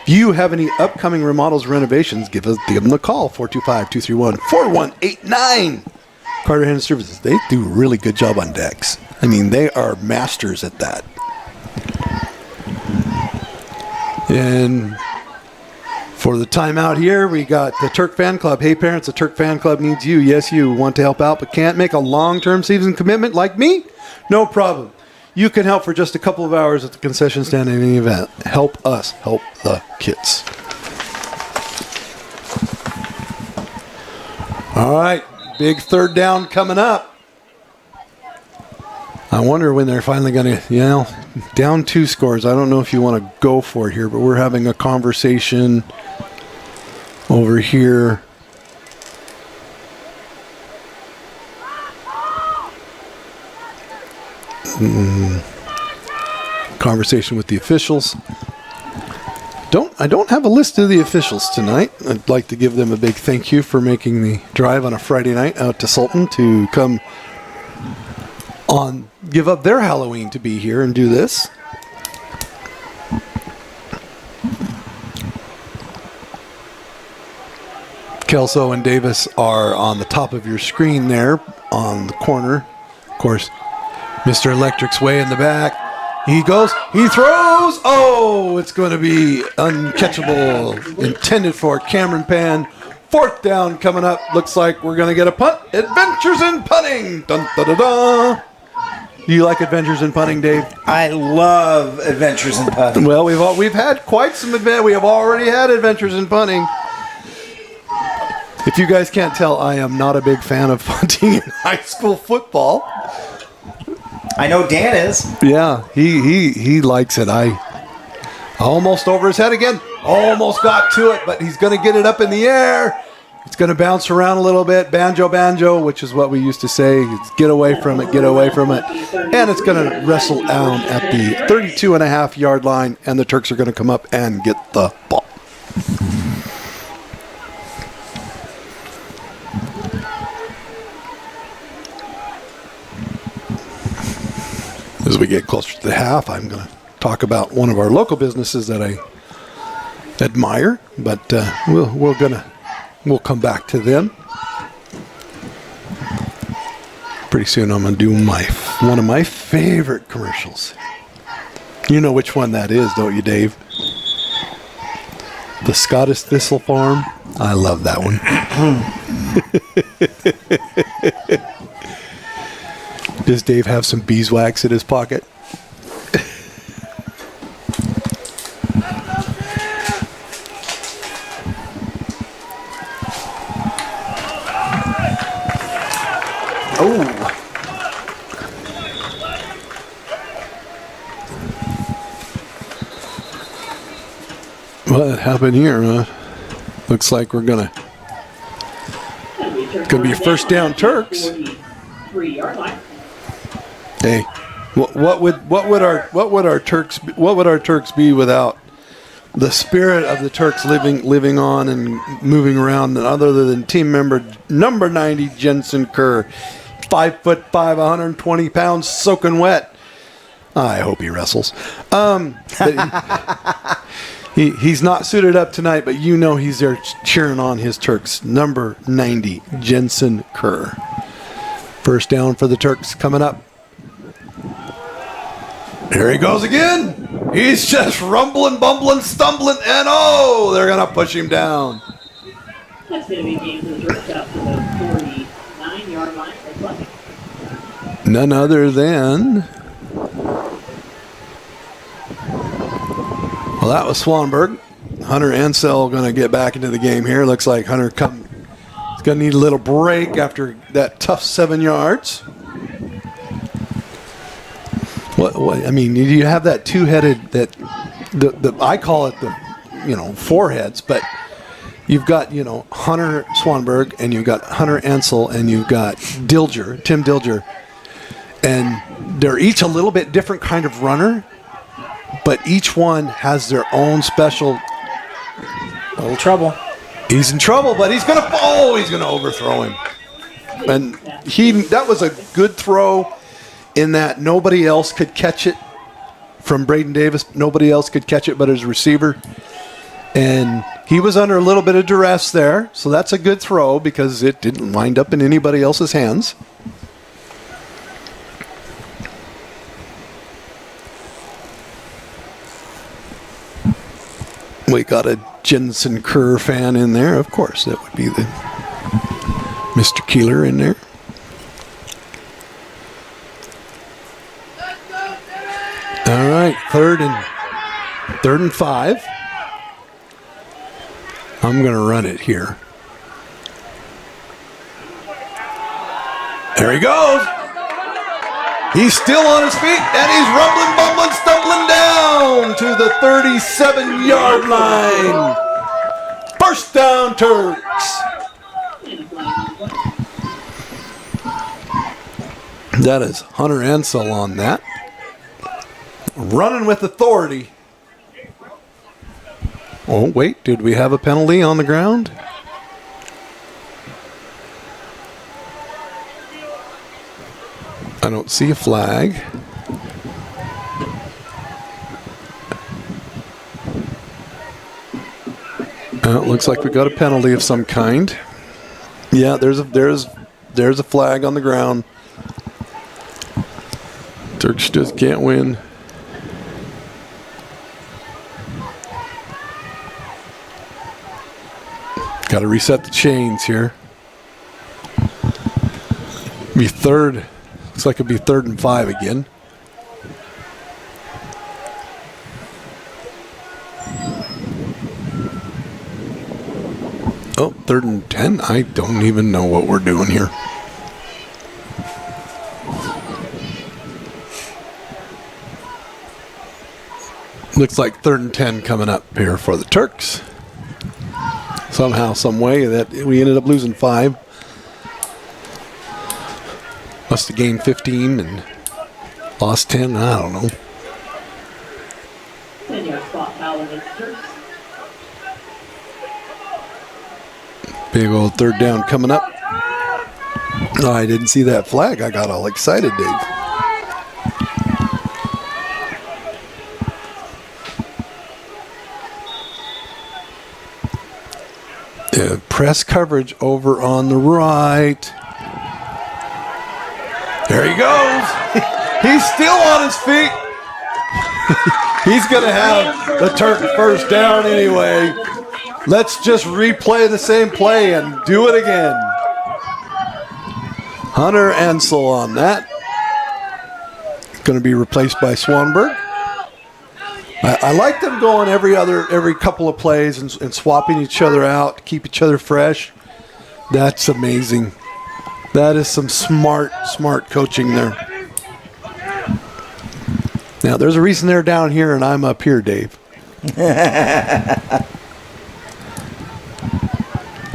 If you have any upcoming remodels, renovations, give them a call, 425-231-4189. Carter Handy Services, they do a really good job on decks. I mean, they are masters at that. And for the timeout here, we got the Turk Fan Club. Hey parents, the Turk Fan Club needs you. Yes, you want to help out but can't make a long-term season commitment like me? No problem. You can help for just a couple of hours at the concession stand in any event. Help us help the kids. All right, big 3rd down coming up. I wonder when they're finally going to, down 2 scores. I don't know if you want to go for it here, but we're having a conversation over here. Conversation with the officials. I don't have a list of the officials tonight. I'd like to give them a big thank you for making the drive on a Friday night out to Sultan to come give up their Halloween to be here and do this. Kelso and Davis are on the top of your screen there on the corner. Of course, Mr. Electric's way in the back. He goes, he throws. Oh, it's going to be uncatchable. Intended for Cameron Pan. 4th down coming up. Looks like we're going to get a punt. Adventures in punting. Dun, da, da, da. Do you like Adventures in Punting, Dave? I love Adventures in Punting. Well, we've had quite some we have already had Adventures in Punting. If you guys can't tell, I am not a big fan of punting in high school football. I know Dan is. Yeah, he likes it. I almost over his head again. Almost got to it, but he's going to get it up in the air. It's going to bounce around a little bit. Banjo, which is what we used to say. It's get away from it, get away from it. And it's going to wrestle down at the 32.5-yard line, and the Turks are going to come up and get the ball. As we get closer to the half, I'm going to talk about one of our local businesses that I admire, but we'll come back to them. Pretty soon I'm going to do one of my favorite commercials. You know which one that is, don't you, Dave? The Scottish Thistle Farm. I love that one. Does Dave have some beeswax in his pocket? Oh. What happened here, huh? Looks like we're gonna be first down Turks. 43-yard line. Hey, what would our Turks be without the spirit of the Turks living on and moving around, other than team member number 90 Jensen Kerr, 5'5", 120 pounds, soaking wet. I hope he wrestles. But he's not suited up tonight, but you know he's there cheering on his Turks. Number 90 Jensen Kerr. First down for the Turks coming up. Here he goes again. He's just rumbling, bumbling, stumbling, and they're going to push him down. That's going to be a game for the Turks out to the 49-yard line for play. None other than... Well, that was Swanberg. Hunter Ansell going to get back into the game here. Looks like Hunter he's going to need a little break after that tough 7 yards. What I mean, you have that two-headed, I call it the four heads, but you've got Hunter Swanberg, and you've got Hunter Ansell, and you've got Tim Dilger, and they're each a little bit different kind of runner, but each one has their own special. Little trouble. He's in trouble, but he's gonna fall. He's gonna overthrow him, and that was a good throw. In that nobody else could catch it from Braden Davis. Nobody else could catch it but his receiver. And he was under a little bit of duress there. So that's a good throw because it didn't wind up in anybody else's hands. We got a Jensen Kerr fan in there. Of course, that would be the Mr. Keeler in there. All right, third and 5. I'm going to run it here. There he goes. He's still on his feet, and he's rumbling, bumbling, stumbling down to the 37-yard line. First down, Turks. That is Hunter Ansell on that. Running with authority. Oh, wait. Did we have a penalty on the ground? I don't see a flag. It looks like we got a penalty of some kind. Yeah, there's a flag on the ground. Turks just can't win. Got to reset the chains here. Be third Looks like it'll be 3rd and 5 again. Oh, 3rd and 10. I don't even know what we're doing here. Looks like 3rd and 10 coming up here for the Turks. Somehow, some way that we ended up losing 5. Must have gained 15 and lost 10. I don't know. 10-yard spot foul against Turks. Big old 3rd down coming up. Oh, I didn't see that flag. I got all excited, Dave. Yeah, press coverage over on the right. There he goes. He's still on his feet. He's going to have the Turk first down anyway. Let's just replay the same play and do it again. Hunter Ansel on that. Going to be replaced by Swanberg. I like them going every couple of plays and swapping each other out, keep each other fresh. That's amazing. That is some smart coaching there. Now, there's a reason they're down here and I'm up here, Dave.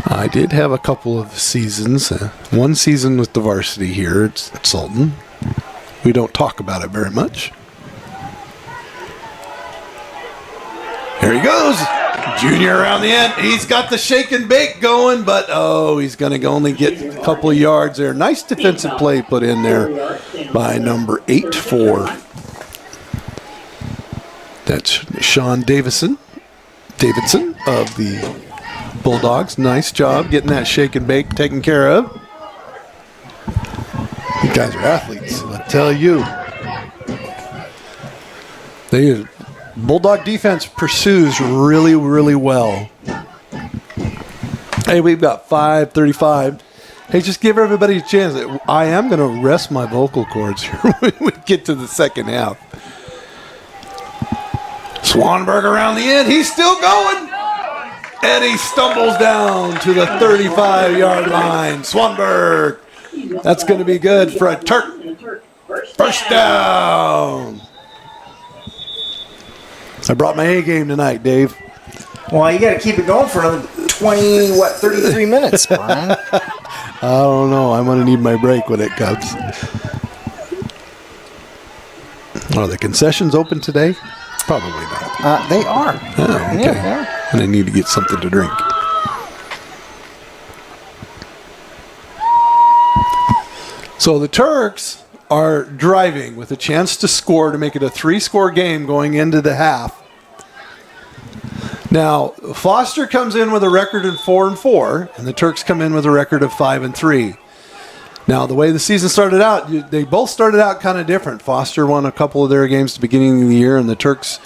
I did have a couple of seasons. One season with the varsity here at Sultan. We don't talk about it very much. Here he goes. Junior around the end. He's got the shake and bake going, but he's going to only get a couple of yards there. Nice defensive play put in there by number 8-4. That's Sean Davidson of the Bulldogs. Nice job getting that shake and bake taken care of. You guys are athletes, I tell you. Bulldog defense pursues really, really well. Hey, we've got 5:35. Hey, just give everybody a chance. I am going to rest my vocal cords here when we get to the second half. Swanberg around the end. He's still going. And he stumbles down to the 35-yard line. Swanberg. That's going to be good for a Turk. First down. I brought my A game tonight, Dave. Well, you got to keep it going for another 33 minutes, Brian. I don't know. I'm going to need my break when it comes. Are the concessions open today? Probably not. They are. Oh, okay. Yeah. And I need to get something to drink. So the Turks are driving with a chance to score to make it a 3-score game going into the half. Now, Foster comes in with a record of 4-4, and the Turks come in with a record of 5-3. Now, the way the season started out, they both started out kind of different. Foster won a couple of their games at the beginning of the year, and the Turks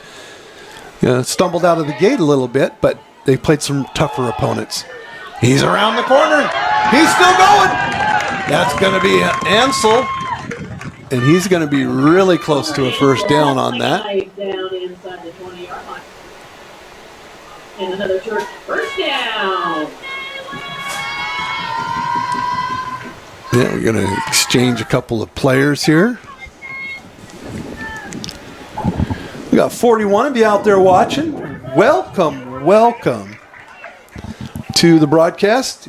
stumbled out of the gate a little bit, but they played some tougher opponents. He's around the corner. He's still going. That's going to be Ansel. And he's going to be really close to a first down on that. Down inside the 20-yard line. And another Turk first down. Yeah, we're going to exchange a couple of players here. We got 41 of you out there watching. Welcome to the broadcast.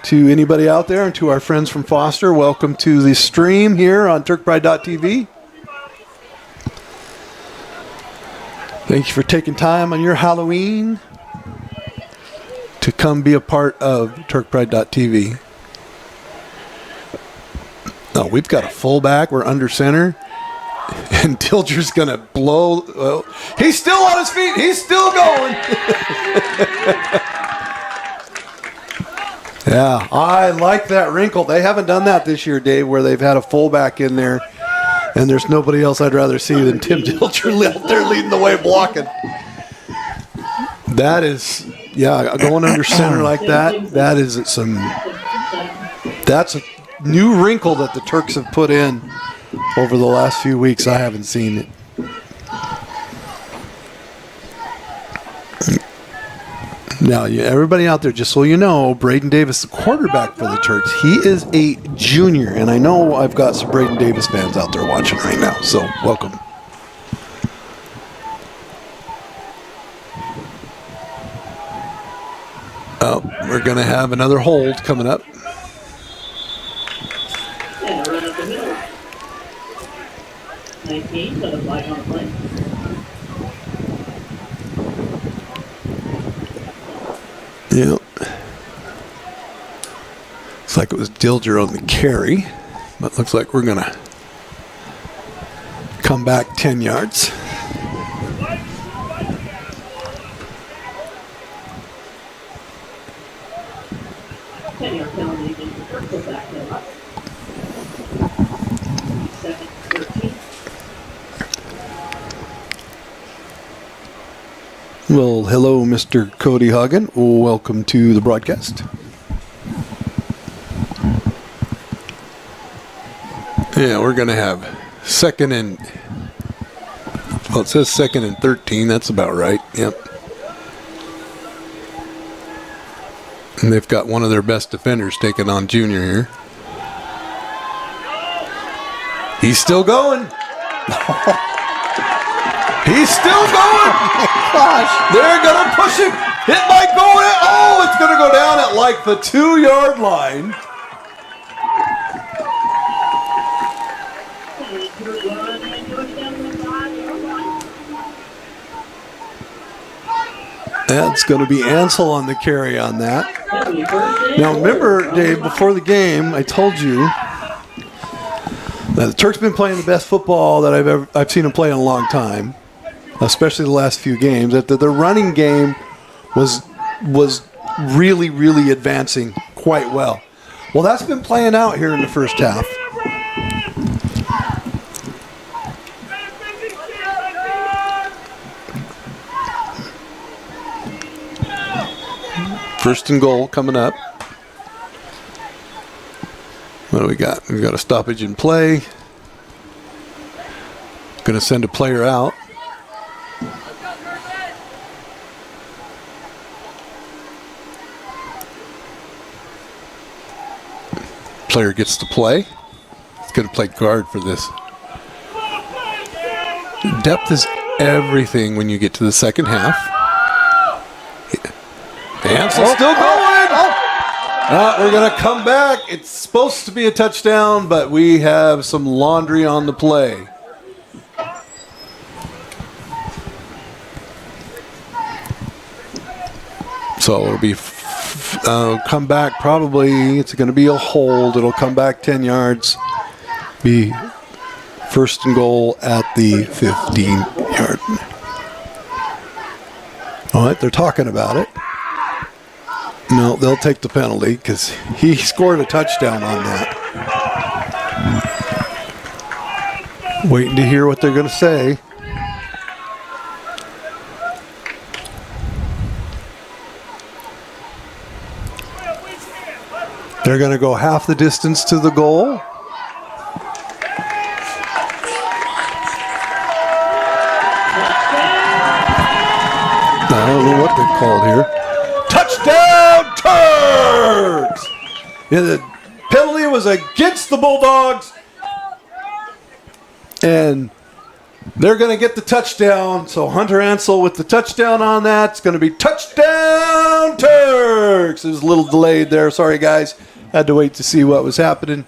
To anybody out there and to our friends from Foster, welcome to the stream here on turkpride.tv. Thank you for taking time on your Halloween to come be a part of turkpride.tv. Oh, we've got a fullback. We're under center. And Dilger's going to blow. Well, he's still on his feet. He's still going. Yeah, I like that wrinkle. They haven't done that this year, Dave, where they've had a fullback in there, and there's nobody else I'd rather see than Tim Dilger out there leading the way blocking. That is, going under center like that, that's new wrinkle that the Turks have put in over the last few weeks. I haven't seen it. Now, everybody out there, just so you know, Braden Davis, the quarterback for the Turks, he is a junior. And I know I've got some Braden Davis fans out there watching right now. So, welcome. Oh, we're going to have another hold coming up. And a run up the middle. 19, but a flag on the play. Yep. Looks like it was Dilger on the carry, but looks like we're going to come back 10 yards. Ten-yard penalty against the Turks. Go back to us. Second, 13. Well, hello, Mr. Cody Hagen. Welcome to the broadcast. Yeah, we're going to have second and... Well, it says second and 13. That's about right. Yep. And they've got one of their best defenders taking on Junior here. He's still going. He's still going. Gosh. They're going to push him. It might go in. Oh, it's going to go down at like the 2-yard line. That's going to be Ansel on the carry on that. Now, remember, Dave, before the game, I told you that the Turks been playing the best football that I've seen them play in a long time, especially the last few games. That the running game was really, really advancing quite well. Well, that's been playing out here in the first half. First and goal coming up. What do we got? We've got a stoppage in play. Going to send a player out. Player gets to play. He's going to play guard for this. Depth is everything when you get to the second half. Ansel's still going. We're going to come back. It's supposed to be a touchdown, but we have some laundry on the play. So it'll be come back probably. It's going to be a hold. It'll come back 10 yards. Be first and goal at the 15-yard. All right, they're talking about it. No, they'll take the penalty because he scored a touchdown on that. Waiting to hear what they're going to say. They're going to go half the distance to the goal. I don't know what they called here. Touchdown, Turks! Yeah, the penalty was against the Bulldogs. And they're going to get the touchdown. So Hunter Ansel with the touchdown on that. It's going to be touchdown, Turks. It was a little delayed there. Sorry, guys. Had to wait to see what was happening.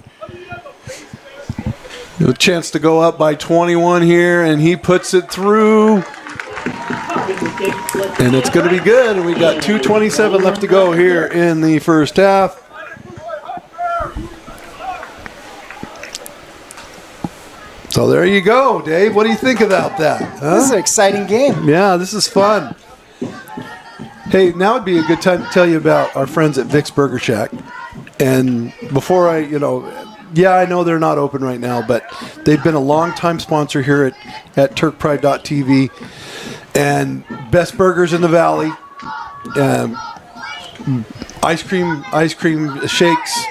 A chance to go up by 21 here, and he puts it through. And it's going to be good. And we got 2:27 left to go here in the first half. So there you go, Dave. What do you think about that? Huh? This is an exciting game. Yeah, this is fun. Hey, now would be a good time to tell you about our friends at Vic's Burger Shack. And before I know they're not open right now, but they've been a long-time sponsor here at TurkPride.tv. And best burgers in the valley, ice cream shakes,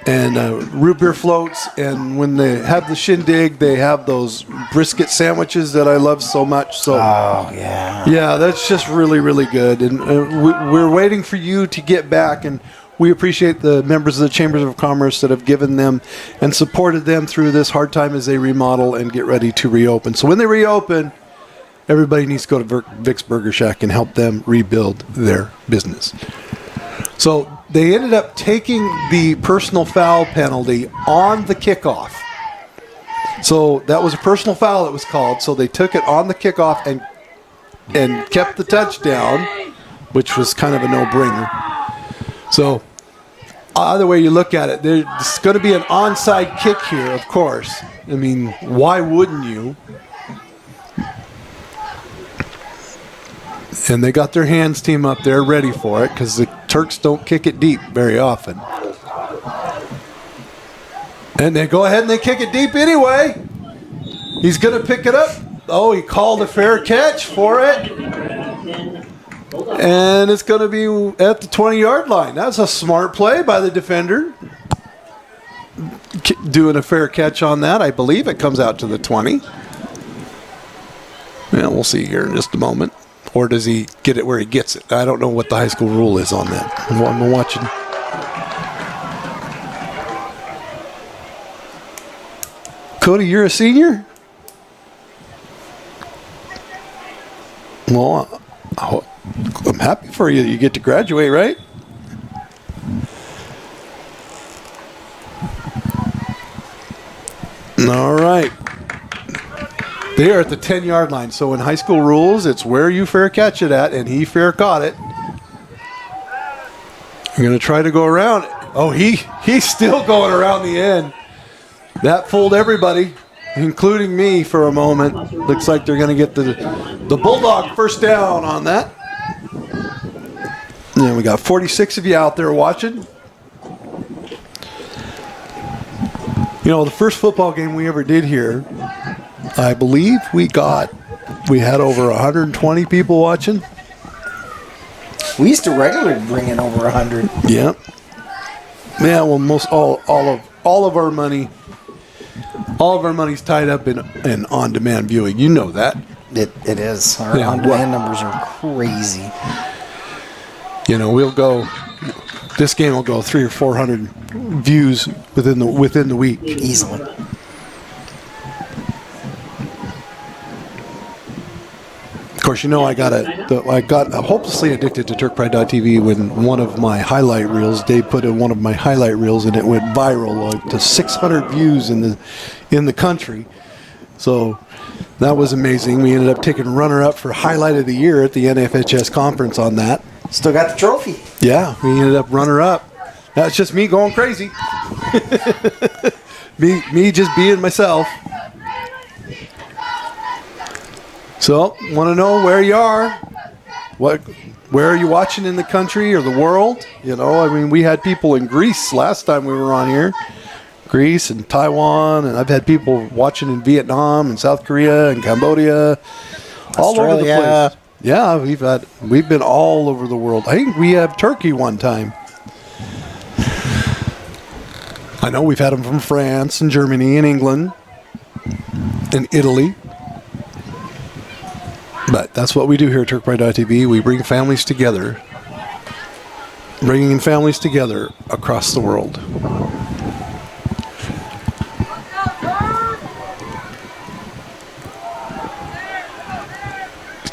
and root beer floats. And when they have the shindig, they have those brisket sandwiches that I love so much. So, Oh, yeah. yeah, that's just really, really good. And we're waiting for you to get back. And we appreciate the members of the Chambers of Commerce that have given them and supported them through this hard time as they remodel and get ready to reopen. So when they reopen, everybody needs to go to Vic's Burger Shack and help them rebuild their business. So they ended up taking the personal foul penalty on the kickoff. So that was a personal foul, it was called. So they took it on the kickoff and kept the touchdown, which was kind of a no-brainer. So either way you look at it, there's going to be an onside kick here, of course. I mean, why wouldn't you? And they got their hands team up there ready for it because the Turks don't kick it deep very often. And they go ahead and they kick it deep anyway. He's going to pick it up. Oh, he called a fair catch for it. And it's going to be at the 20-yard line. That's a smart play by the defender. Doing a fair catch on that. I believe it comes out to the 20. Yeah, we'll see here in just a moment. Or does he get it where he gets it? I don't know what the high school rule is on that. I'm watching. Cody, you're a senior? Well, I'm happy for you. You get to graduate, right? All right. They are at the 10-yard line. So in high school rules, it's where you fair catch it at, and he fair caught it. I'm going to try to go around. Oh, he's still going around the end. That fooled everybody, including me for a moment. Looks like they're going to get the Bulldog first down on that. And we got 46 of you out there watching. You know, the first football game we ever did here, I believe we had over 120 people watching. We used to regularly bring in over 100. Yeah. Yeah, well, most all of our money, all of our money's tied up in on-demand viewing. You know that. It is. Our on-demand numbers are crazy. You know, this game will go 300 or 400 views within the week. Easily. Of course, you know I got hopelessly addicted to TurkPride.tv when one of my highlight reels, Dave put in one of my highlight reels and it went viral to 600 views in the country. So that was amazing. We ended up taking runner-up for highlight of the year at the NFHS conference on that. Still got the trophy. Yeah, we ended up runner-up. That's just me going crazy. me just being myself. So, want to know where you are? Where are you watching in the country or the world? You know, I mean, we had people in Greece last time we were on here. Greece and Taiwan, and I've had people watching in Vietnam and South Korea and Cambodia. All over the place. Yeah, we've been all over the world. I think we have Turkey one time. I know we've had them from France and Germany and England and Italy. But that's what we do here at TurkPride.tv. We bring families together, bringing families together across the world.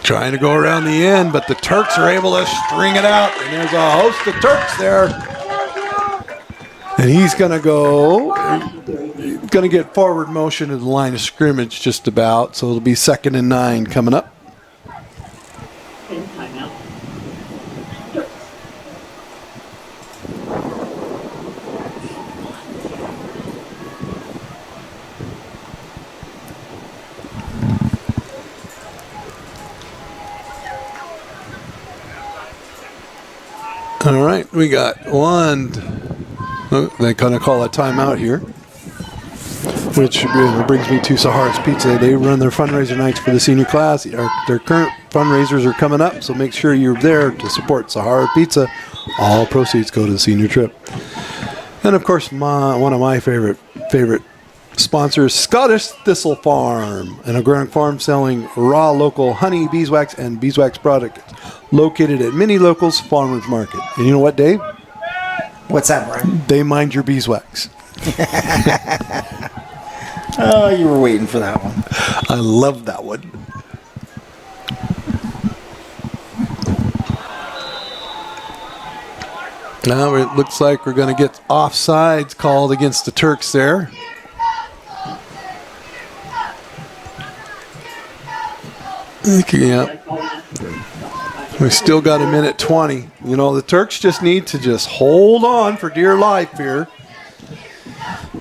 Trying to go around the end, but the Turks are able to string it out. And there's a host of Turks there. And he's going to get forward motion to the line of scrimmage just about. So it'll be 2nd and 9 coming up. All right, we got one. They're going to call a timeout here, which brings me to Sahara's Pizza. They run their fundraiser nights for the senior class. Their current fundraisers are coming up, so make sure you're there to support Sahara Pizza. All proceeds go to the senior trip. And of course, one of my favorite sponsors, Scottish Thistle Farm, an organic farm selling raw local honey, beeswax, and beeswax products, located at many locals farmers market. And you know what, Dave? What's that, Brian? They mind your beeswax. Oh, you were waiting for that one. I love that one. Now it looks like we're going to get offsides called against the Turks there. Yeah. We still got a minute 20. You know, the Turks just need to just hold on for dear life here.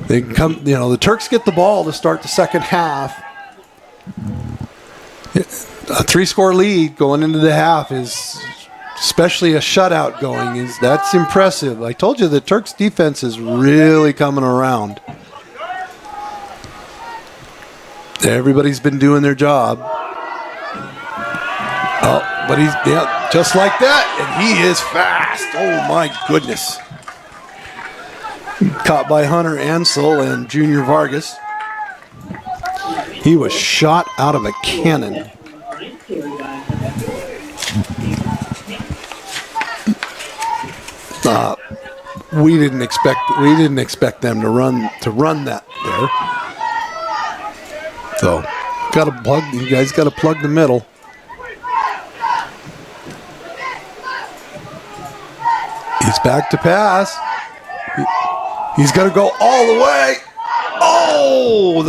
They can come, you know, the Turks get the ball to start the second half. A 3-score lead going into the half is, especially a shutout going, that's impressive. I told you the Turks defense is really coming around. Everybody's been doing their job. Oh, but he's, yeah, just like that, and he is fast. Oh my goodness. Caught by Hunter Ansel and Junior Vargas. He was shot out of a cannon. We didn't expect them to run that there. So, you guys got to plug the middle. He's back to pass. He's going to go all the way. Oh,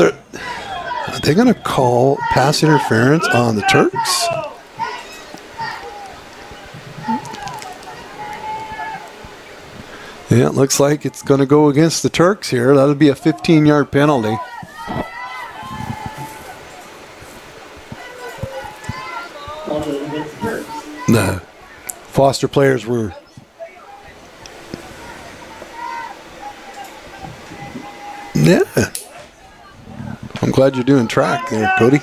are they going to call pass interference on the Turks? Yeah, it looks like it's going to go against the Turks here. That'll be a 15-yard penalty. The Foster players were... Yeah. I'm glad you're doing track there, Cody.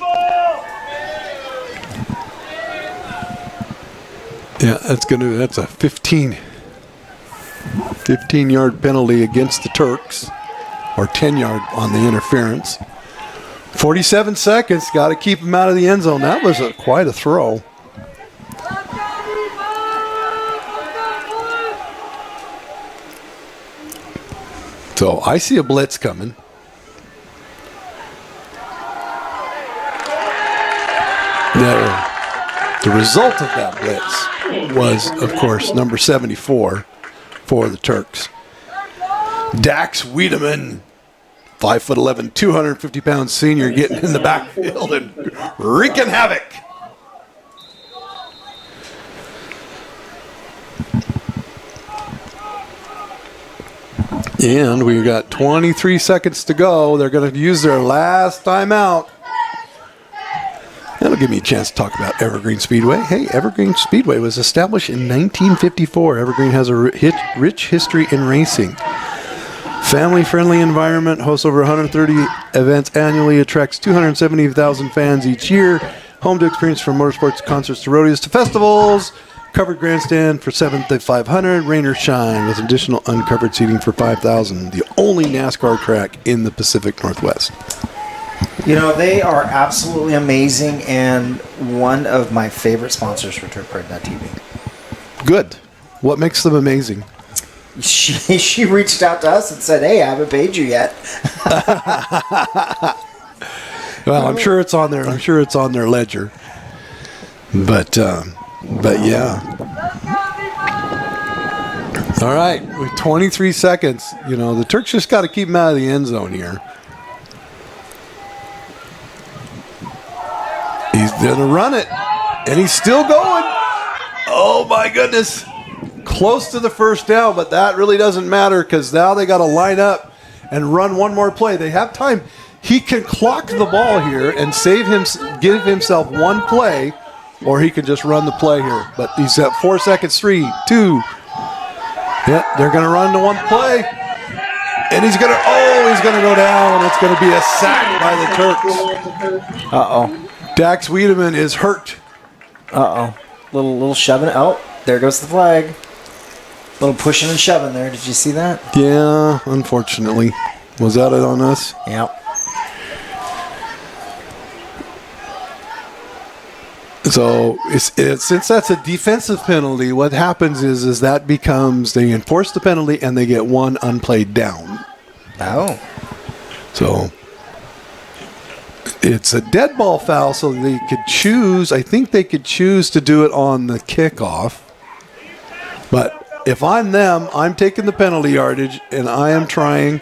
Yeah, that's a 15-yard penalty against the Turks, or 10-yard on the interference. 47 seconds, got to keep him out of the end zone. That was quite a throw. So I see a blitz coming. The result of that blitz was, of course, number 74 for the Turks. Dax Wiedemann, 5'11", 250-pound senior, getting in the backfield and wreaking havoc. And we've got 23 seconds to go. They're going to use their last timeout. That'll give me a chance to talk about Evergreen Speedway. Hey, Evergreen Speedway was established in 1954. Evergreen has a rich history in racing. Family-friendly environment, hosts over 130 events annually, attracts 270,000 fans each year. Home to experience from motorsports concerts to rodeos to festivals. Covered grandstand for 7th to 500, rain or shine, with additional uncovered seating for 5,000. The only NASCAR track in the Pacific Northwest. You know, they are absolutely amazing and one of my favorite sponsors for TurkPride.tv. Good. What makes them amazing? She reached out to us and said, hey, I haven't paid you yet. Well, I'm sure it's on there. I'm sure it's on their ledger. But yeah. All right, with 23 seconds, you know, the Turks just got to keep him out of the end zone here. He's going to run it, and he's still going. Oh, my goodness. Close to the first down, but that really doesn't matter because now they got to line up and run one more play. They have time. He can clock the ball here and give himself one play, or he can just run the play here. But he's at 4 seconds, 3, 2. Yeah, they're going to run the one play. And he's going to go down. It's going to be a sack by the Turks. Uh-oh. Dax Wiedemann is hurt. Uh-oh. Little shoving. Oh, there goes the flag. Little pushing and shoving there. Did you see that? Yeah, unfortunately. Was that it on us? Yep. So since that's a defensive penalty, what happens is that becomes they enforce the penalty and they get one unplayed down. Oh. So it's a dead ball foul, so they could choose. I think they could choose to do it on the kickoff. But if I'm them, I'm taking the penalty yardage and I am trying.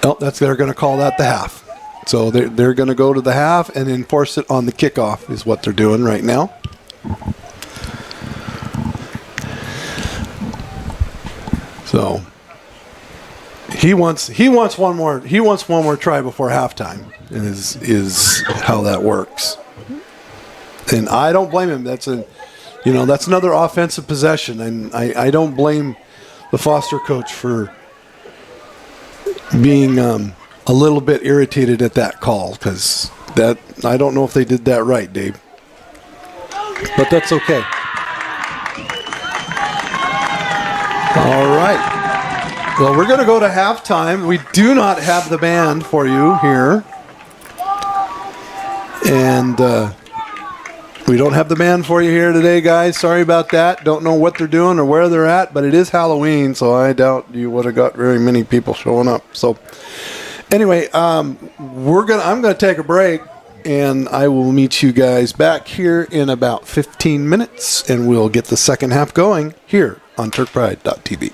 Oh, they're going to call that the half. So they're going to go to the half and enforce it on the kickoff is what they're doing right now. So he wants one more try before halftime is how that works. And I don't blame him. That's another offensive possession, and I don't blame the Foster coach for being a little bit irritated at that call because I don't know if they did that right, Dave. But that's okay. All right. Well, we're going to go to halftime. We do not have the band for you here. And we don't have the band for you here today, guys. Sorry about that. Don't know what they're doing or where they're at, but it is Halloween, so I doubt you would have got very many people showing up. So anyway, I'm going to take a break, and I will meet you guys back here in about 15 minutes, and we'll get the second half going here on TurkPride.tv.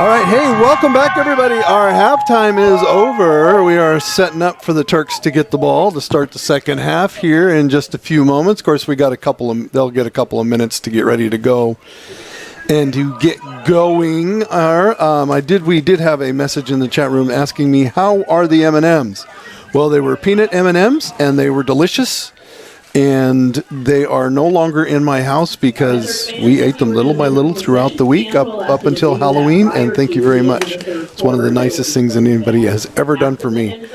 All right, hey, welcome back, everybody. Our halftime is over. We are setting up for the Turks to get the ball to start the second half here in just a few moments. Of course, they'll get a couple of minutes to get ready to go and to get going. We did have a message in the chat room asking me, how are the M&Ms? Well, they were peanut M&Ms, and they were delicious. And they are no longer in my house because we ate them little by little throughout the week up until Halloween, and thank you very much. It's one of the nicest things that anybody has ever done for me.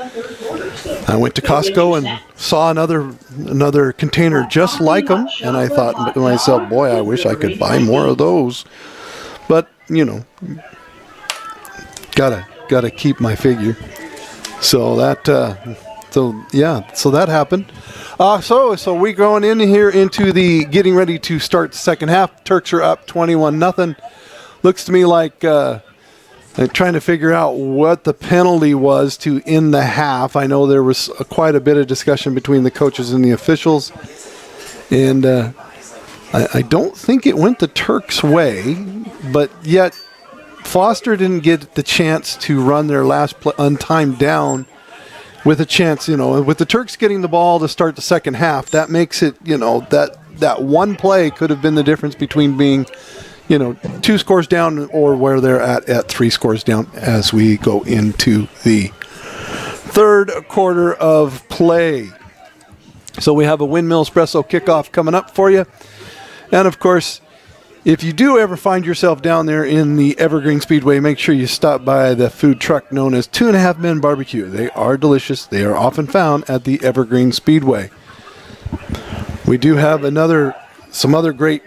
I went to Costco and saw another container just like them, and I thought to myself, boy, I wish I could buy more of those. But, you know, gotta keep my figure. So that, so that happened. So we going in here into the getting ready to start the second half. Turks are up 21-0. Looks to me like trying to figure out what the penalty was to end the half. I know there was quite a bit of discussion between the coaches and the officials, and I don't think it went the Turks' way, but yet Foster didn't get the chance to run their last untimed down with a chance, you know, with the Turks getting the ball to start the second half. That makes it, you know, that one play could have been the difference between being, you know, 2 scores down or where they're at 3 scores down as we go into the third quarter of play. So we have a Windmill Espresso kickoff coming up for you. And of course, if you do ever find yourself down there in the Evergreen Speedway, make sure you stop by the food truck known as 2.5 Men Barbecue. They are delicious. They are often found at the Evergreen Speedway. We do have some other great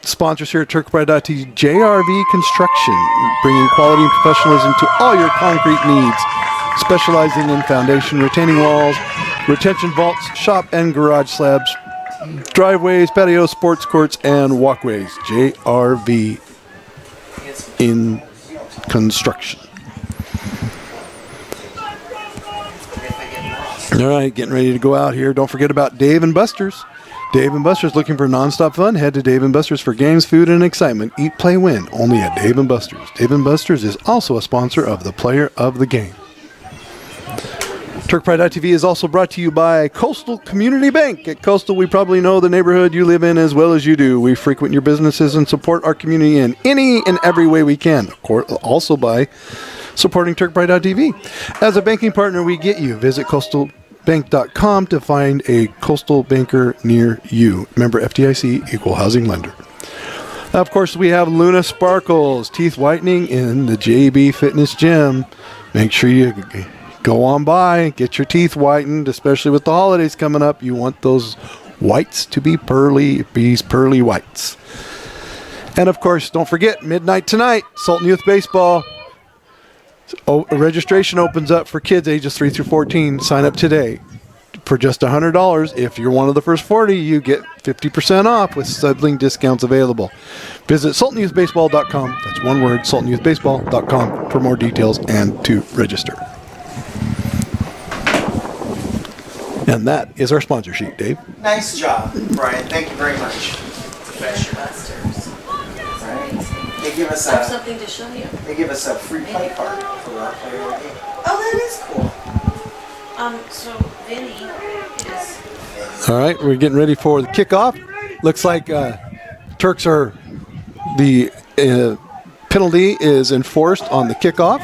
sponsors here at TurkPride.tv. JRV Construction, bringing quality and professionalism to all your concrete needs, specializing in foundation, retaining walls, retention vaults, shop and garage slabs, driveways, patios, sports courts, and walkways. JRV in construction. All right, getting ready to go out here. Don't forget about Dave & Buster's. Dave & Buster's, looking for nonstop fun? Head to Dave & Buster's for games, food, and excitement. Eat, play, win. Only at Dave & Buster's. Dave & Buster's is also a sponsor of the Player of the Game. TurkPride.tv is also brought to you by Coastal Community Bank. At Coastal, we probably know the neighborhood you live in as well as you do. We frequent your businesses and support our community in any and every way we can. Of course, also by supporting TurkPride.tv. As a banking partner, we get you. Visit coastalbank.com to find a Coastal banker near you. Member FDIC, Equal Housing Lender. Of course, we have Luna Sparkles, teeth whitening in the JB Fitness Gym. Make sure you go on by, get your teeth whitened, especially with the holidays coming up. You want those whites to be pearly whites. And of course, don't forget, midnight tonight, Sultan Youth Baseball. Registration opens up for kids ages 3 through 14. Sign up today for just $100. If you're one of the first 40, you get 50% off with sibling discounts available. Visit SultanYouthBaseball.com. That's one word, SultanYouthBaseball.com for more details and to register. And that is our sponsor sheet, Dave. Nice job, Brian. Thank you very much. Busters. Right. They give us I have something to show you. They give us a free play card for our player of the game. Oh, that is cool. So Vinny is. All right, we're getting ready for the kickoff. Looks like Turks are the penalty is enforced on the kickoff,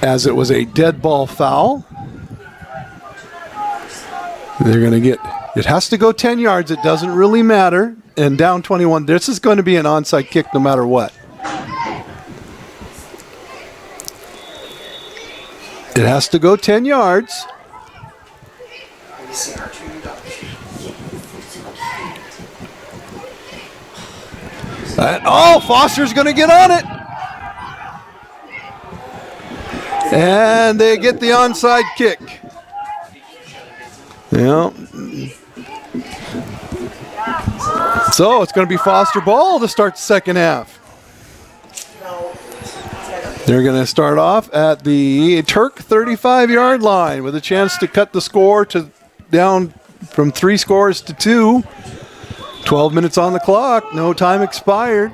as it was a dead ball foul. They're going to get, it has to go 10 yards. It doesn't really matter. And down 21, this is going to be an onside kick no matter what. It has to go 10 yards. Oh, Foster's going to get on it. And they get the onside kick. Yeah. So it's going to be Foster ball to start the second half. They're going to start off at the Turk 35-yard line with a chance to cut the score to down from 3 scores to 2. 12 minutes on the clock. No time expired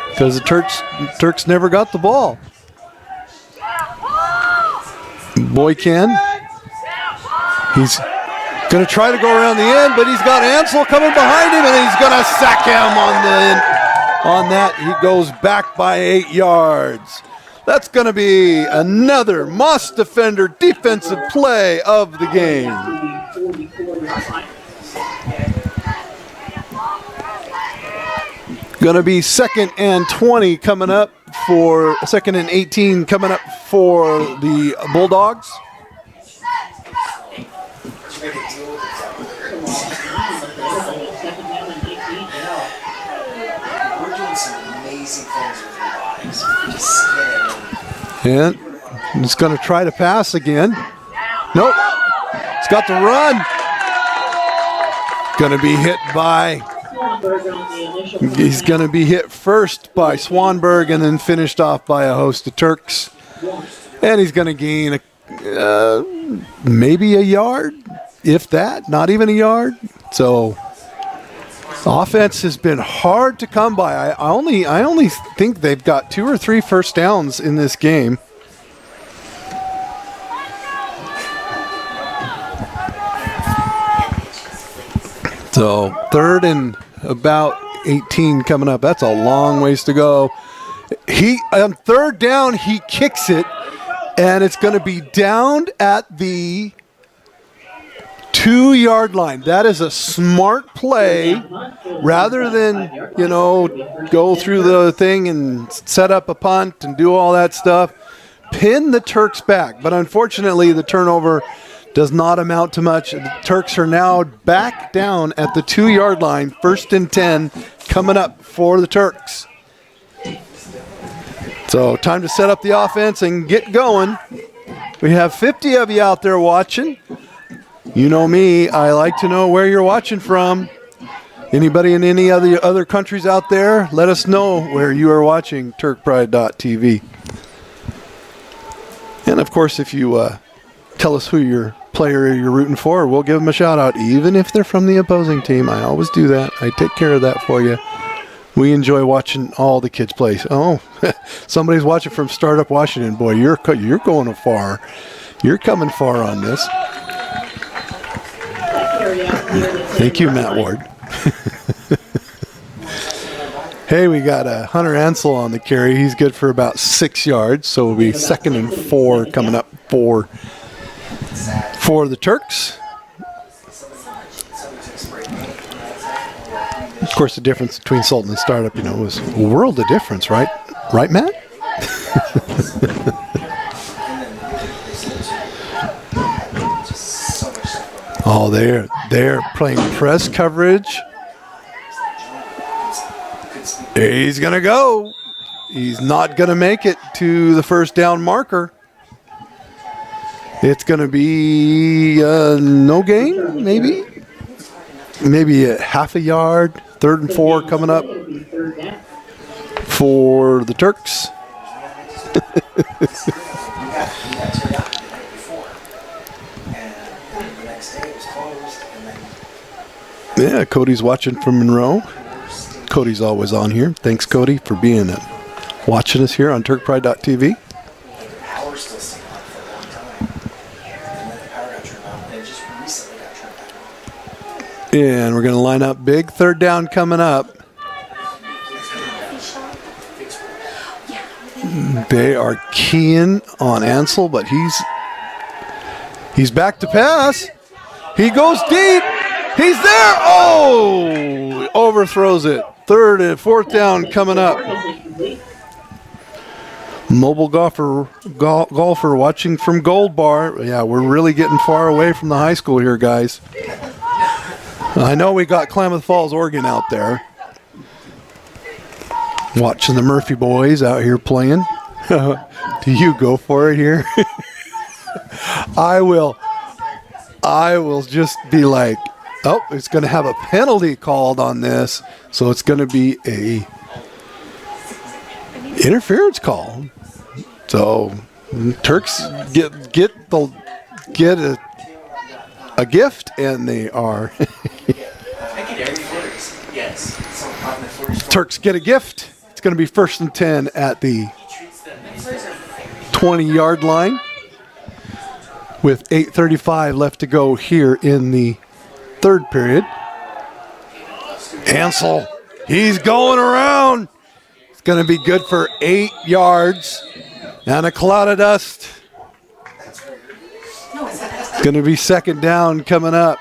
because the Turks never got the ball. Boykin. He's going to try to go around the end, but he's got Ansel coming behind him, and he's going to sack him on that. He goes back by 8 yards. That's going to be another Moss Defender defensive play of the game. Going to be 2nd and 20 coming up for 2nd and 18 coming up for the Bulldogs. We're doing some amazing things with our lives. We're just skinning. And he's going to try to pass again. Nope. He's got the run. Going to be hit by... He's going to be hit first by Swanberg and then finished off by a host of Turks. And he's going to gain maybe a yard, if that, not even a yard. So offense has been hard to come by. I only think they've got 2 or 3 first downs in this game. So 3rd and about 18 coming up. That's a long ways to go. On 3rd down, he kicks it, and it's going to be down at the 2-yard line. That is a smart play. Rather than, go through the thing and set up a punt and do all that stuff, pin the Turks back. But unfortunately, the turnover does not amount to much. The Turks are now back down at the 2-yard line. 1st and 10 coming up for the Turks. So time to set up the offense and get going. We have 50 of you out there watching. You know me, I like to know where you're watching from. Anybody in any other countries out there, let us know where you are watching turkpride.tv. And of course, if you tell us who your player you're rooting for, we'll give them a shout out, even if they're from the opposing team. I always do that. I take care of that for you. We enjoy watching all the kids play. Oh, somebody's watching from Startup Washington. Boy, you're going far. You're coming far on this. Thank you, Matt Ward. Hey, we got Hunter Ansel on the carry. He's good for about 6 yards, so it'll be 2nd and 4 coming up for the Turks. Of course, the difference between Sultan and Startup, was a world of difference, right? Right, Matt? Oh, they're playing press coverage. He's going to go. He's not going to make it to the 1st down marker. It's going to be no gain, maybe. Maybe a half a yard. 3rd and 4 coming up for the Turks. Yeah, Cody's watching from Monroe. Cody's always on here. Thanks, Cody, for being watching us here on turkpride.tv. And we're going to line up big. 3rd down coming up. They are keying on Ansel, but he's back to pass. He goes deep. He's there. Oh, overthrows it. 3rd and 4th down coming up. Mobile golfer watching from Gold Bar. Yeah, we're really getting far away from the high school here, guys. I know we got Klamath Falls, Oregon out there. Watching the Murphy boys out here playing. Do you go for it here? I will just be like, oh, it's going to have a penalty called on this. So it's going to be a interference call. So Turks get a gift, and they are. Turks get a gift. It's going to be 1st and 10 at the 20-yard line with 8:35 left to go here in the 3rd period. Ansel, he's going around. It's going to be good for 8 yards and a cloud of dust. It's going to be 2nd down coming up.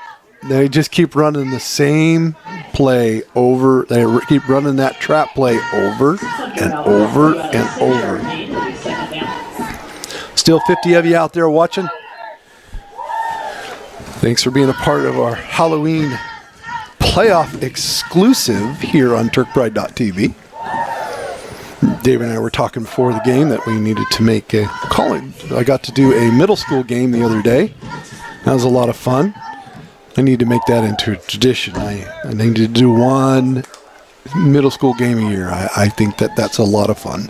They just keep running the same play over. They keep running that trap play over and over and over. Still 50 of you out there watching. Thanks for being a part of our Halloween playoff exclusive here on TurkPride.tv. Dave and I were talking before the game that we needed to make a call. I got to do a middle school game the other day. That was a lot of fun. I need to make that into a tradition. I need to do one middle school game a year. I think that's a lot of fun.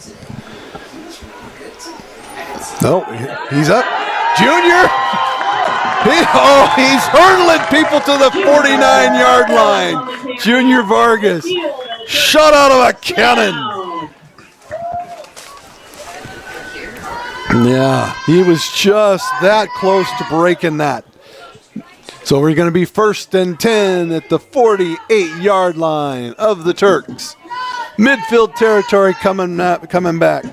Oh, he's up. Junior! He's hurdling people to the 49-yard line. Junior Vargas. Shot out of a cannon. Yeah, he was just that close to breaking that. So we're going to be 1st and 10 at the 48-yard line of the Turks. Midfield territory coming back.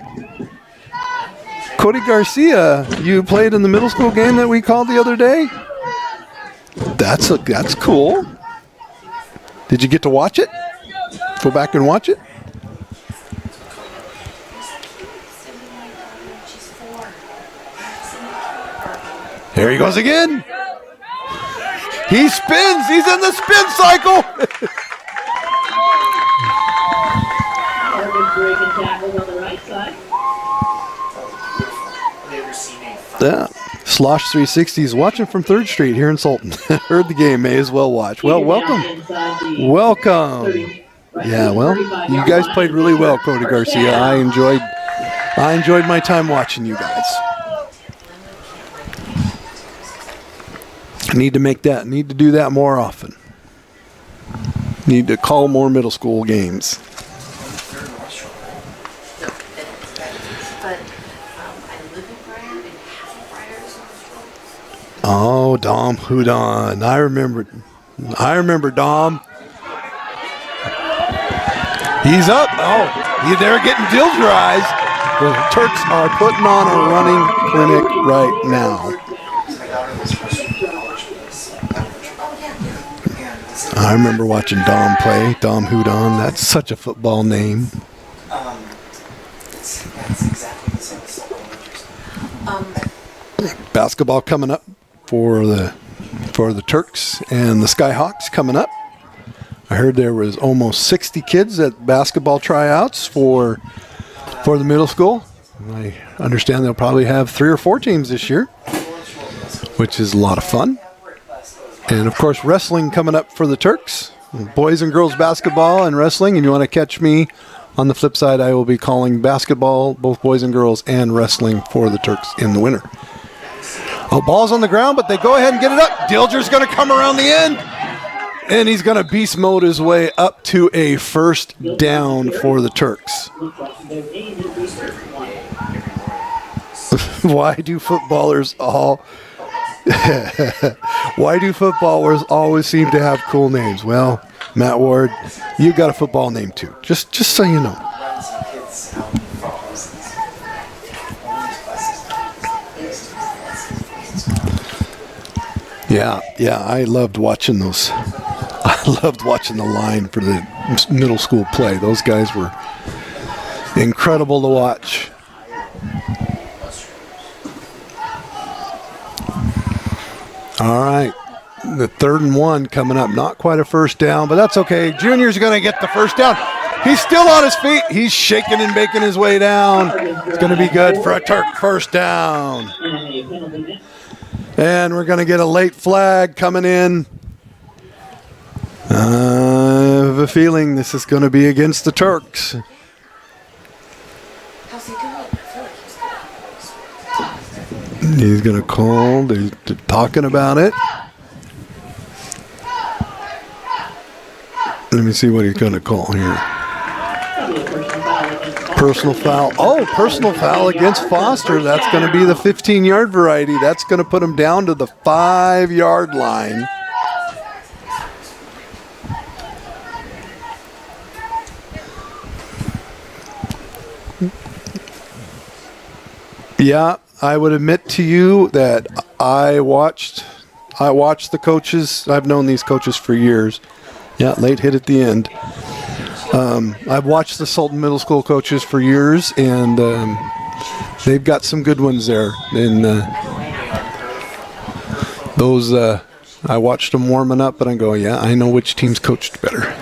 Cody Garcia, you played in the middle school game that we called the other day? That's cool. Did you get to watch it? Go back and watch it? There he goes again. He spins. He's in the spin cycle. Yeah. Slosh 360 is watching from 3rd Street here in Sultan. Heard the game, may as well watch. Well, welcome. Welcome. Yeah, well, you guys played really well, Cody Garcia. I enjoyed my time watching you guys. Need to do that more often. Need to call more middle school games. Oh, Dom Hudon. I remember Dom. He's up. Oh, they're getting dilgerized. The Turks are putting on a running clinic right now. I remember watching Dom play. Dom Hudon. That's such a football name. Basketball coming up for the Turks and the Skyhawks coming up. I heard there was almost 60 kids at basketball tryouts for the middle school. I understand they'll probably have 3 or 4 teams this year, which is a lot of fun. And of course, wrestling coming up for the Turks. Boys and girls basketball and wrestling. And you want to catch me on the flip side, I will be calling basketball, both boys and girls, and wrestling for the Turks in the winter. Oh, ball's on the ground, but they go ahead and get it up. Dilger's going to come around the end. And he's going to beast mode his way up to a 1st down for the Turks. Why do footballers always seem to have cool names? Well, Matt Ward, you got a football name too. Just so you know. Yeah, I loved watching those. I loved watching the line for the middle school play. Those guys were incredible to watch. All right, the 3rd and 1 coming up. Not quite a 1st down, but that's okay. Junior's going to get the 1st down. He's still on his feet. He's shaking and baking his way down. It's going to be good for a Turk 1st down. And we're going to get a late flag coming in. I have a feeling this is going to be against the Turks. He's going to call. They're talking about it. Let me see what he's going to call here. Personal foul. Oh, personal foul against Foster. That's going to be the 15-yard variety. That's going to put him down to the 5-yard line. Yeah, I would admit to you that I watched the coaches. I've known these coaches for years, Yeah, late hit at the end. I've watched the Sultan Middle School coaches for years, and they've got some good ones there. And those, I watched them warming up, and I go, yeah, I know which team's coached better.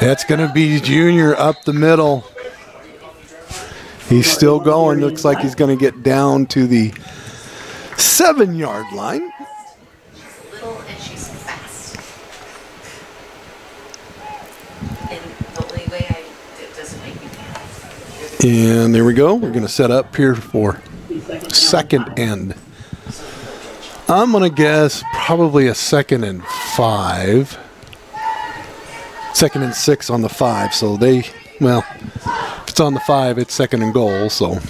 That's going to be Junior up the middle. He's still going. Looks like he's going to get down to the 7-yard line. Little and she's fast. And the only way it doesn't make me fast. And there we go. We're going to set up here for second end. I'm going to guess probably a 2nd and 5. 2nd and 6 on the 5. So if it's on the 5, it's 2nd and goal. So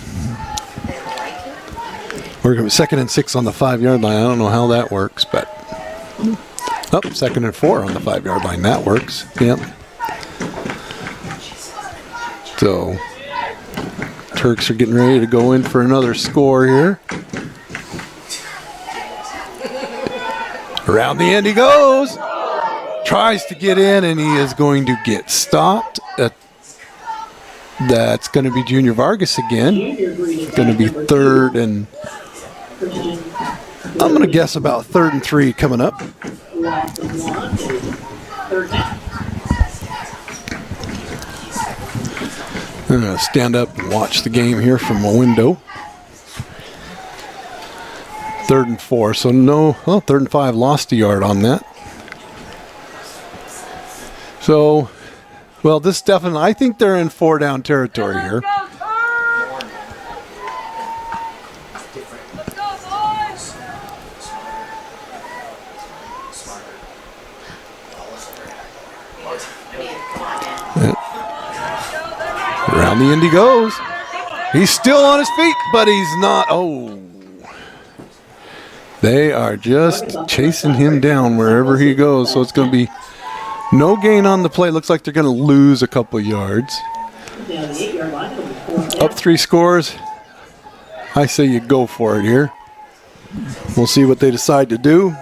we're going to 2nd and 6 on the 5-yard line. I don't know how that works, but 2nd and 4 on the 5-yard line. That works. Yep. So Turks are getting ready to go in for another score here. Around the end he goes. Tries to get in, and he is going to get stopped. That's going to be Junior Vargas again. It's going to be 3rd and I'm going to guess about 3rd and 3 coming up. I'm going to stand up and watch the game here from a window. 3rd and 4, so no, 3rd and 5, lost a yard on that. So, this definitely, I think they're in 4-down territory here. Around the end he goes. He's still on his feet, but he's not. Oh. They are just chasing him down wherever he goes. So it's going to be no gain on the play. Looks like they're going to lose a couple yards. Up 3 scores. I say you go for it here. We'll see what they decide to do.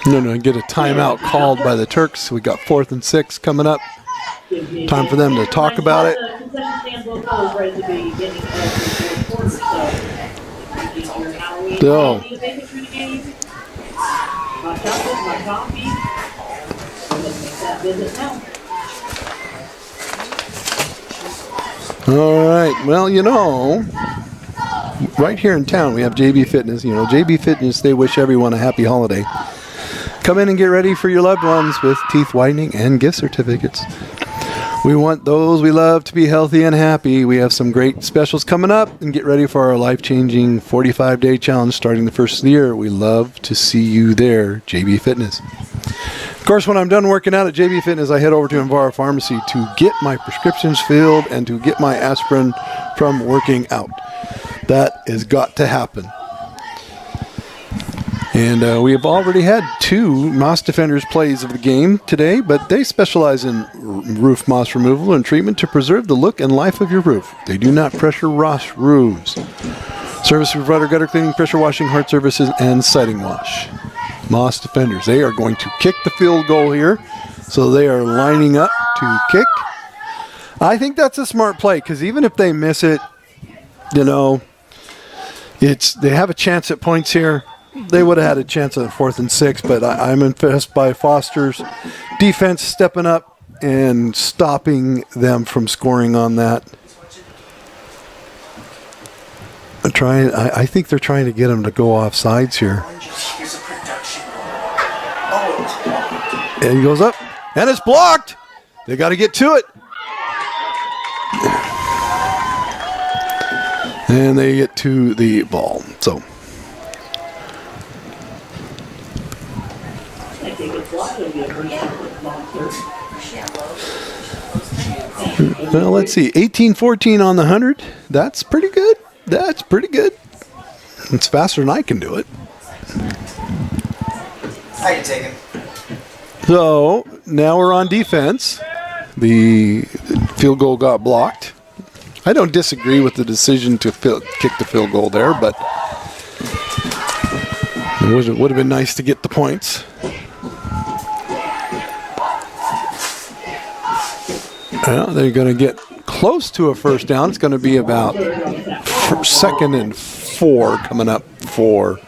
No, get a timeout called by the Turks. We got 4th and 6 coming up. Time for them to talk about it. So, all right. Well, right here in town we have JB Fitness. JB Fitness, they wish everyone a happy holiday. Come in and get ready for your loved ones with teeth whitening and gift certificates. We want those we love to be healthy and happy. We have some great specials coming up, and get ready for our life-changing 45-day challenge starting the first of the year. We love to see you there, JB Fitness. Of course, when I'm done working out at JB Fitness, I head over to Envara Pharmacy to get my prescriptions filled and to get my aspirin from working out. That has got to happen. And we have already had 2 Moss Defenders plays of the game today, but they specialize in roof moss removal and treatment to preserve the look and life of your roof. They do not pressure wash roofs. Service provider, gutter cleaning, pressure washing, hard services, and siding wash. Moss Defenders. They are going to kick the field goal here, so they are lining up to kick. I think that's a smart play, because even if they miss it, they have a chance at points here. They would have had a chance at 4th and 6, but I'm impressed by Foster's defense stepping up and stopping them from scoring on that. I think they're trying to get them to go off sides here. And he goes up, and it's blocked. They got to get to it. And they get to the ball. So. Well, let's see. 18-14 on the 100. That's pretty good. That's pretty good. It's faster than I can do it. I can take it. So now we're on defense. The field goal got blocked. I don't disagree with the decision to kick the field goal there, but it would have been nice to get the points. Well, they're going to get close to a first down. It's going to be about 2nd and 4 coming up for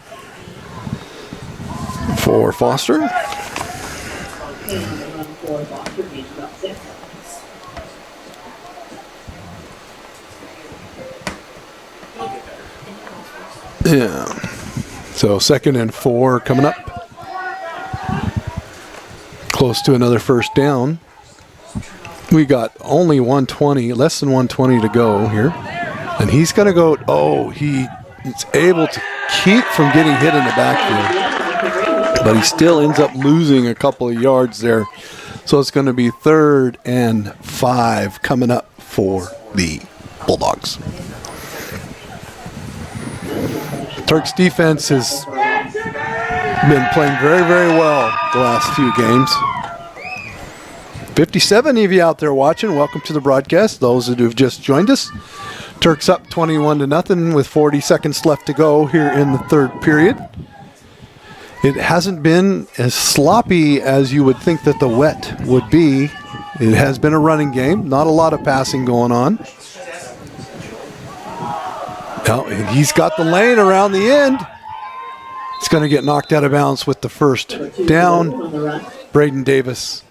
Foster. Yeah. So 2nd and 4 coming up. Close to another first down. We got only 120, less than 120 to go here. And he's going to go, he's able to keep from getting hit in the backfield. But he still ends up losing a couple of yards there. So it's going to be 3rd and 5 coming up for the Bulldogs. Turk's defense has been playing very, very well the last few games. 57 of you out there watching, welcome to the broadcast. Those that have just joined us, Turks up 21-0 with 40 seconds left to go here in the 3rd period. It hasn't been as sloppy as you would think that the wet would be. It has been a running game, not a lot of passing going on. Now, he's got the lane around the end. It's going to get knocked out of bounds with the first down. Braden Davis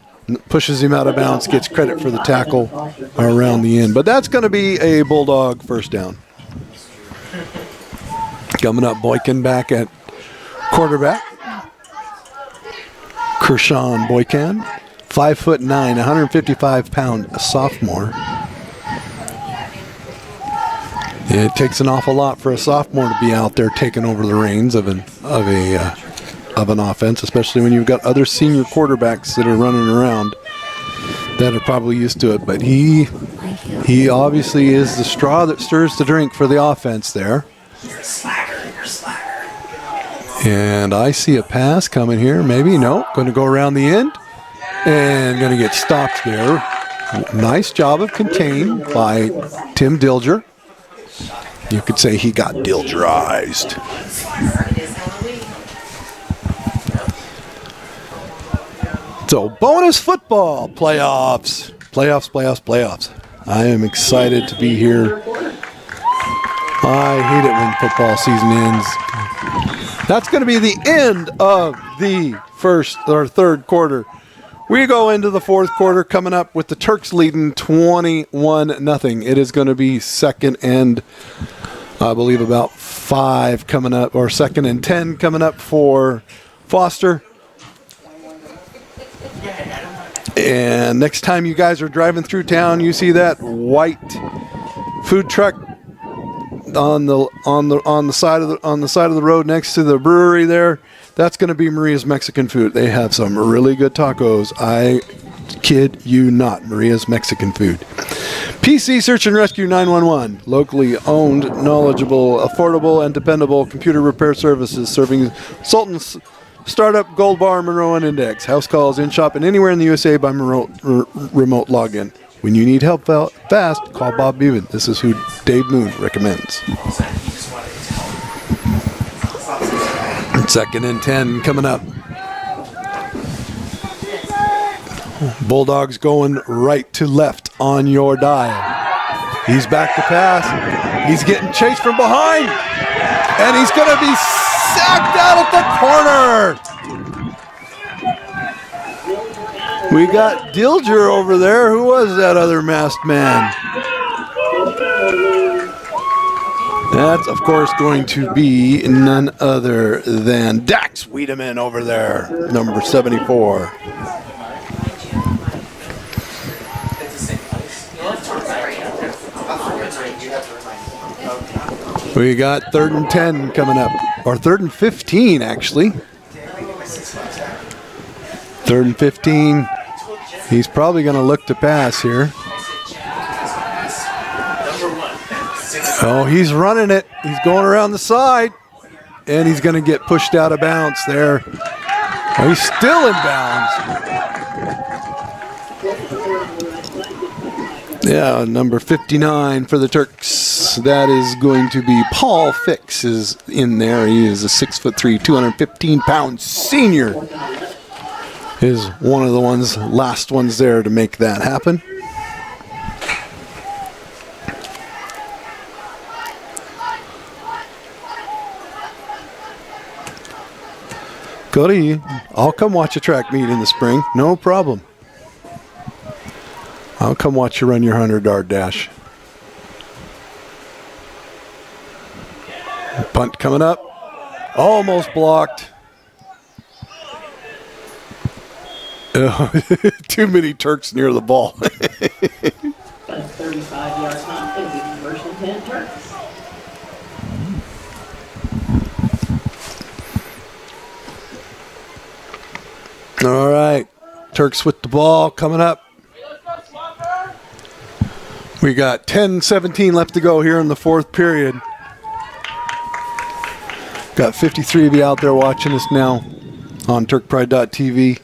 pushes him out of bounds, gets credit for the tackle around the end. But that's going to be a Bulldog first down. Coming up, Boykin back at quarterback. Kershawn Boykin, 5'9", 155-pound sophomore. It takes an awful lot for a sophomore to be out there taking over the reins of an offense, especially when you've got other senior quarterbacks that are running around that are probably used to it. But he obviously is the straw that stirs the drink for the offense there. You're a slacker. You're a slacker. And I see a pass coming here. Maybe, no. Going to go around the end and going to get stopped there. Nice job of contained by Tim Dilger. You could say he got Dilgerized. So, bonus football playoffs. Playoffs. I am excited to be here. I hate it when football season ends. That's going to be the end of the first or 3rd quarter. We go into the 4th quarter coming up with the Turks leading 21-0. It is going to be 2nd and, I believe, about 5 coming up, or 2nd and 10 coming up for Foster. And next time you guys are driving through town, you see that white food truck on the side of the road next to the brewery there. That's going to be Maria's Mexican food. They have some really good tacos. I kid you not, Maria's Mexican food. PC Search and Rescue 911, locally owned, knowledgeable, affordable, and dependable computer repair services serving Sultan's Startup, Gold Bar, Monroe, and Index. House calls, in-shop, and anywhere in the USA by remote login. When you need help fast, call Bob Beaven. This is who Dave Moon recommends. 2nd and 10 coming up. Bulldogs going right to left on your dial. He's back to pass. He's getting chased from behind. And he's going to be sacked out at the corner. We got Dilger over there. Who was that other masked man? That's, of course, going to be none other than Dax Wiedemann over there, number 74. We got 3rd and 10 coming up, or 3rd and 15, actually. 3rd and 15. He's probably going to look to pass here. Oh, he's running it. He's going around the side. And he's going to get pushed out of bounds there. Oh, he's still in bounds. Yeah, number 59 for the Turks. That is going to be Paul Fix is in there. He is a 6'3", 215-pound senior. Is one of the last ones there to make that happen. Cody, I'll come watch a track meet in the spring. No problem. I'll come watch you run your 100-yard dash. Punt coming up. Almost blocked. Oh, too many Turks near the ball. But a 35-yard punt. It'll be conversion 10 Turks. All right. Turks with the ball coming up. We got 10-17 left to go here in the fourth period. Got 53 of you out there watching us now on TurkPride.tv.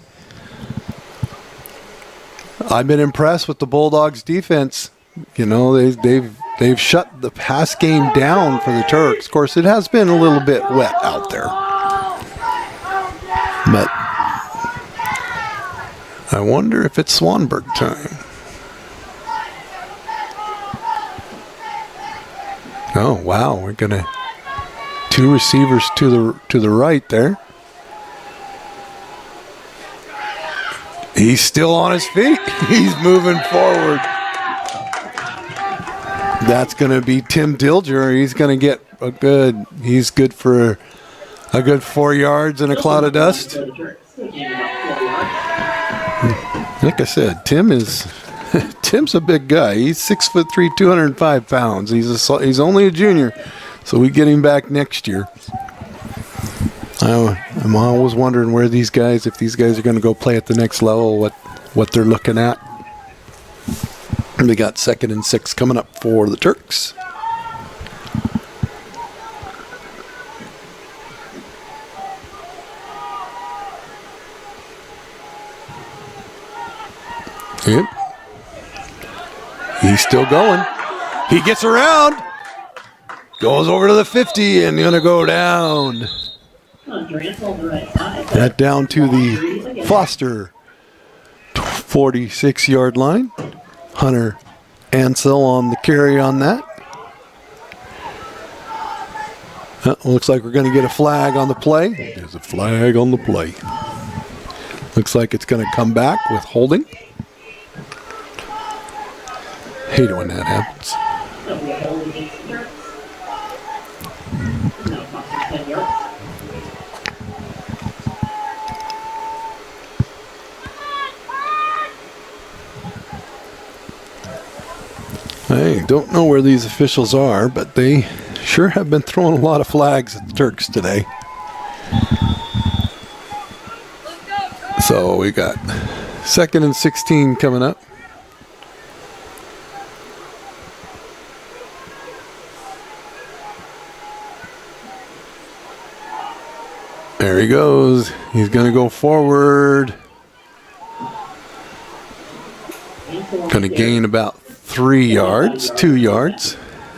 I've been impressed with the Bulldogs' defense. You know, they've shut the pass game down for the Turks. Of course, it has been a little bit wet out there. But I wonder if it's Swanberg time. Oh, wow. We're going to two receivers to the right there. He's still on his feet. He's moving forward. That's going to be Tim Dilger. He's going to get he's good for a good 4 yards in a cloud of dust. Like I said, Tim's a big guy. He's 6'3", 205 pounds. He's only a junior, so we get him back next year. I'm always wondering if these guys are going to go play at the next level, what they're looking at. We got 2nd and 6 coming up for the Turks. Yep. He's still going. He gets around. Goes over to the 50 and going to go down. That down to the Foster 46-yard line. Hunter Ansel on the carry on that. Looks like we're going to get a flag on the play. There's a flag on the play. Looks like it's going to come back with holding. Hate it when that happens. I don't know where these officials are, but they sure have been throwing a lot of flags at the Turks today. So we got 2nd and 16 coming up. There he goes. He's going to go forward. Going to gain about 2 yards.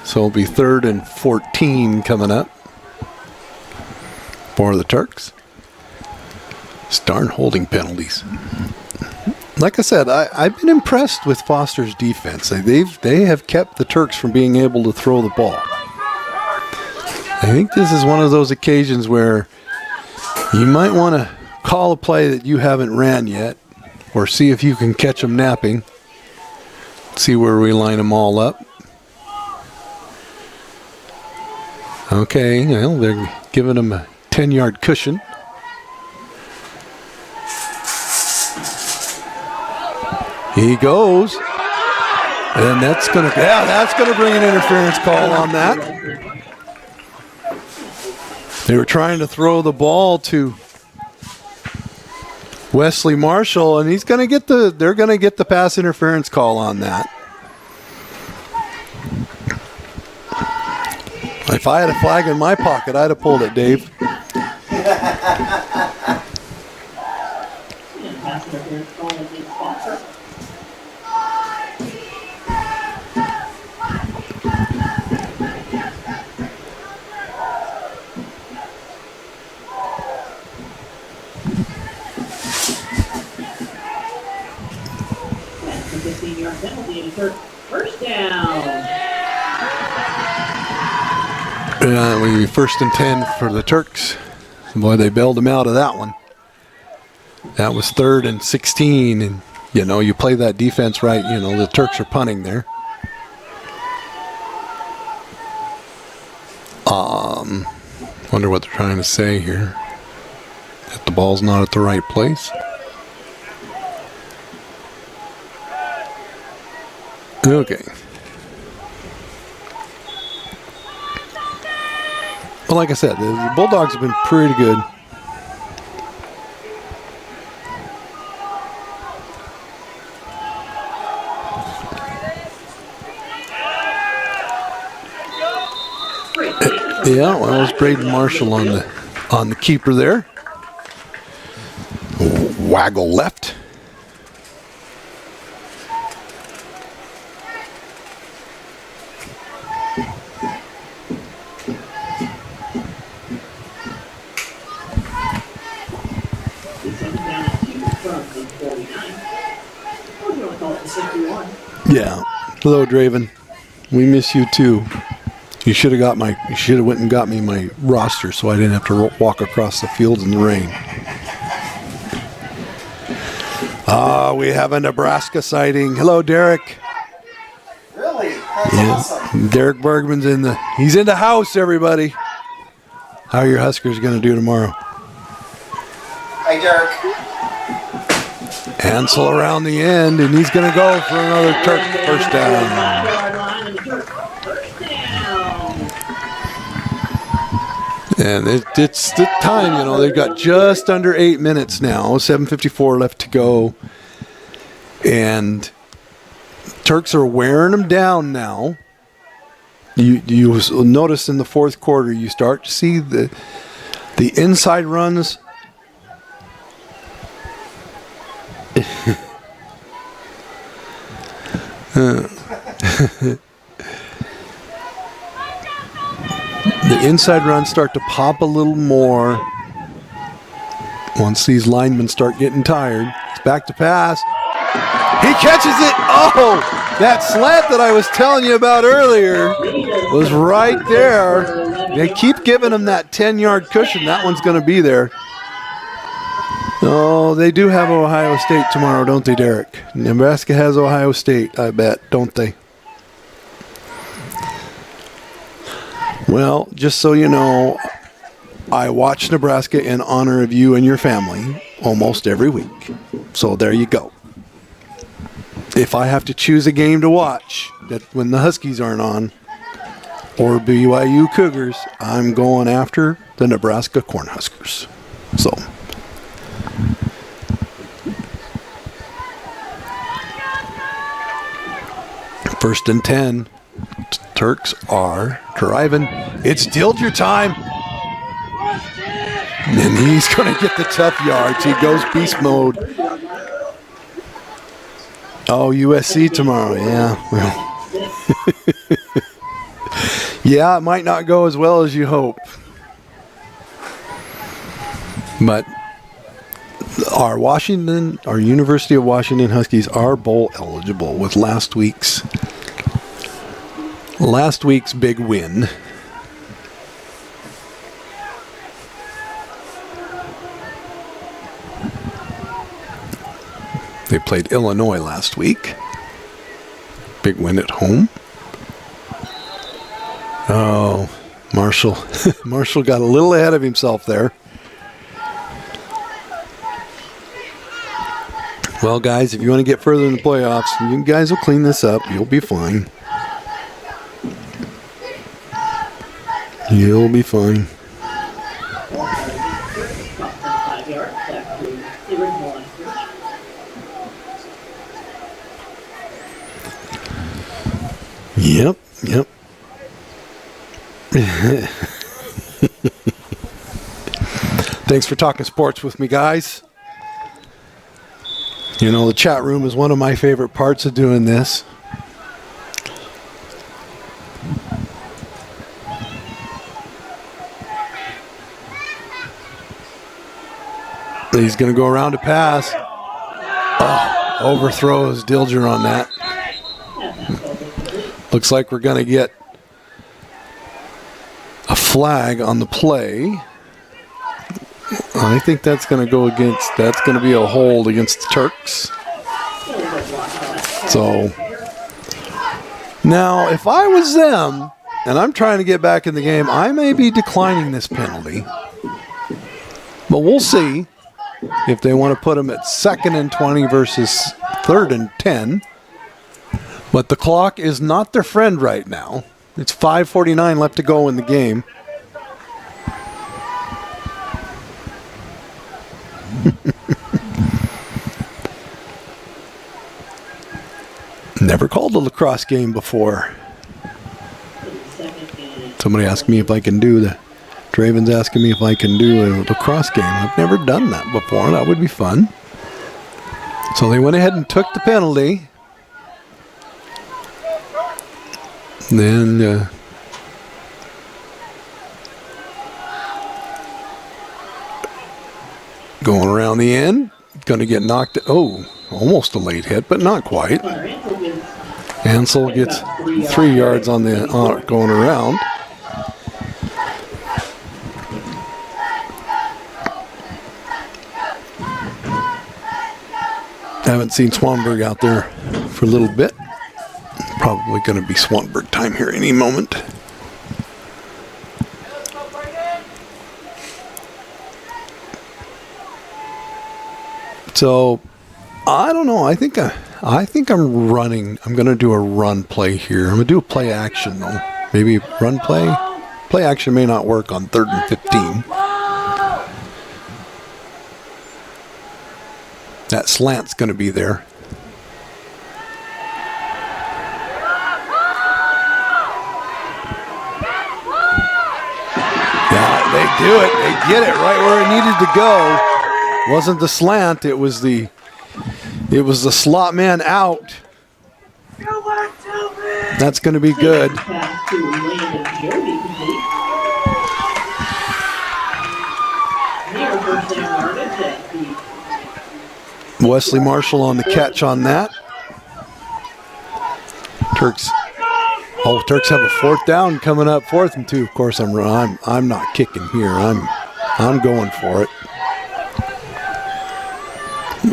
So it'll be 3rd and 14 coming up for the Turks. Darn holding penalties. Like I said, I've been impressed with Foster's defense. They have kept the Turks from being able to throw the ball. I think this is one of those occasions where you might want to call a play that you haven't ran yet, or see if you can catch them napping. See where we line them all up. Okay, well, they're giving them a 10-yard cushion. He goes. And that's gonna bring an interference call on that. They were trying to throw the ball to Wesley Marshall, and they're gonna get the pass interference call on that. If I had a flag in my pocket, I'd have pulled it, Dave. 16-yard penalty and a Turk first down. We 1st and 10 for the Turks. Boy, they bailed them out of that one. That was 3rd and 16, and you play that defense right. The Turks are punting there. Wonder what they're trying to say here. That the ball's not at the right place. Okay. Well, like I said, the Bulldogs have been pretty good. Yeah, well, it was Braden Marshall on the keeper there. Waggle left. Yeah. Hello, Draven. We miss you too. You should have went and got me my roster so I didn't have to walk across the field in the rain. We have a Nebraska sighting. Hello, Derek. Really? That's awesome. Derek Bergman's in the house, everybody. How are your Huskers going to do tomorrow? Hi, Derek. Ansel around the end, and he's going to go for another Turk first down. And it's the time, they've got just under 8 minutes now, 7:54 left to go. And Turks are wearing them down now. You notice in the fourth quarter, you start to see the inside runs. The inside runs start to pop a little more once these linemen start getting tired. It's back to pass. He catches it. Oh, that slant that I was telling you about earlier was right there. They keep giving him that 10-yard cushion. That one's going to be there. Oh, they do have Ohio State tomorrow, don't they, Derek? Nebraska has Ohio State, I bet, don't they? Well, just so you know, I watch Nebraska in honor of you and your family almost every week. So there you go. If I have to choose a game to watch that when the Huskies aren't on, or BYU Cougars, I'm going after the Nebraska Cornhuskers. So. First and 10. Turks are driving. It's Dilger time. And he's going to get the tough yards. He goes beast mode. Oh, USC tomorrow. Yeah. Well. Yeah, it might not go as well as you hope. But our University of Washington Huskies are bowl eligible with last week's big win. They played Illinois last week. Big win at home. Oh, Marshall. Marshall got a little ahead of himself there. Well, guys, if you want to get further in the playoffs, you guys will clean this up. You'll be fine. You'll be fine. Yep. Thanks for talking sports with me, guys. You know, the chat room is one of my favorite parts of doing this. He's going to go around to pass. Oh, overthrows Dilger on that. Looks like we're going to get a flag on the play. I think that's going to go against, that's going to be a hold against the Turks. So, now if I was them, and I'm trying to get back in the game, I may be declining this penalty. But we'll see if they want to put them at 2nd and 20 versus 3rd and 10. But the clock is not their friend right now. It's 5:49 left to go in the game. Never called a lacrosse game before. Somebody asked me if I can do the Draven's asking me if I can do a lacrosse game. I've never done that before. That would be fun. So they went ahead and took the penalty. Then going around the end, going to get knocked. Oh, almost a late hit, but not quite. Ansel gets 3 yards on the going around. Haven't seen Swanberg out there for a little bit. Probably going to be Swanberg time here any moment. So, I don't know. I think I'm running. I'm going to do a run play here. I'm going to do a play action though. Maybe run play. Play action may not work on 3rd and 15. That slant's going to be there. Yeah, they do it. They get it right where it needed to go. Wasn't the slant, it was the slot man out. That's going to be good. Wesley Marshall on the catch on that. Turks have a 4th down coming up, 4th and 2. Of course, I'm not kicking here. I'm going for it.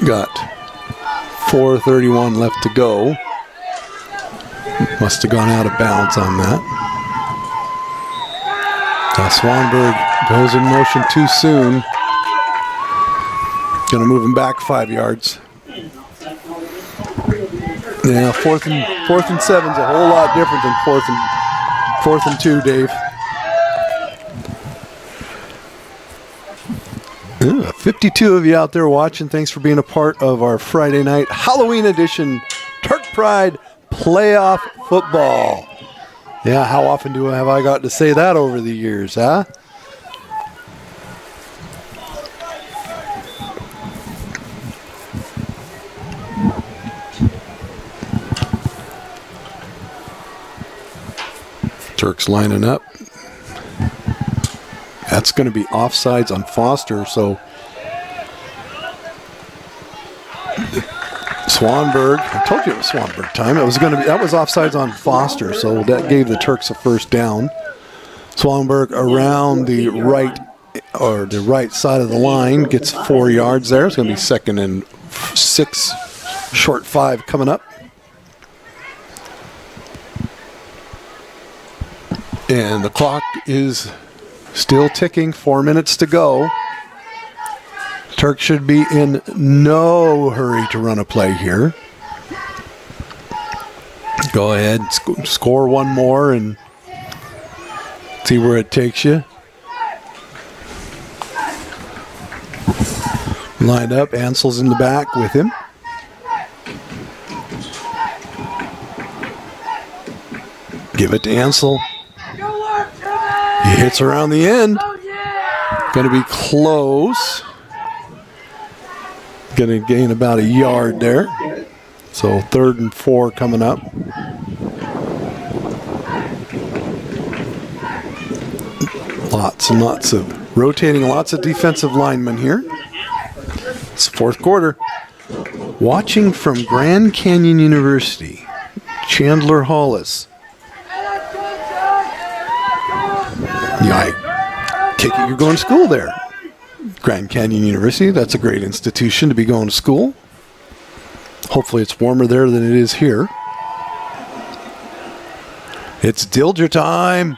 Got 4:31 left to go. Must have gone out of bounds on that. Swanberg goes in motion too soon. Going to move him back 5 yards. Yeah, 4th and 7's a whole lot different than 4th and 2, Dave. 52 of you out there watching. Thanks for being a part of our Friday night Halloween edition Turk Pride playoff football. Yeah, how often have I got to say that over the years, huh? Turks lining up. That's going to be offsides on Foster, so Swanberg. I told you it was Swanberg time. That was offsides on Foster, so that gave the Turks a 1st down. Swanberg around the right side of the line gets 4 yards there. It's going to be 2nd and 6, short 5 coming up. And the clock is still ticking, 4 minutes to go. Turk should be in no hurry to run a play here. Go ahead, score one more and see where it takes you. Lined up, Ansel's in the back with him. Give it to Ansel. He hits around the end. Going to be close. Going to gain about a yard there. So 3rd and 4 coming up. Lots and lots of rotating, lots of defensive linemen here. It's 4th quarter. Watching from Grand Canyon University, Chandler Hollis. I take it you're going to school there. Grand Canyon University, that's a great institution to be going to school. Hopefully it's warmer there than it is here. It's Dilger time.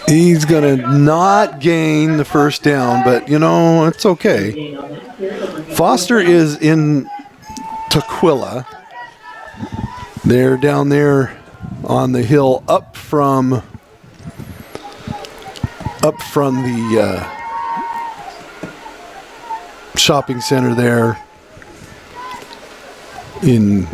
He's going to not gain the first down, but, it's okay. Foster is in Tukwila. They're down there on the hill up from the shopping center there in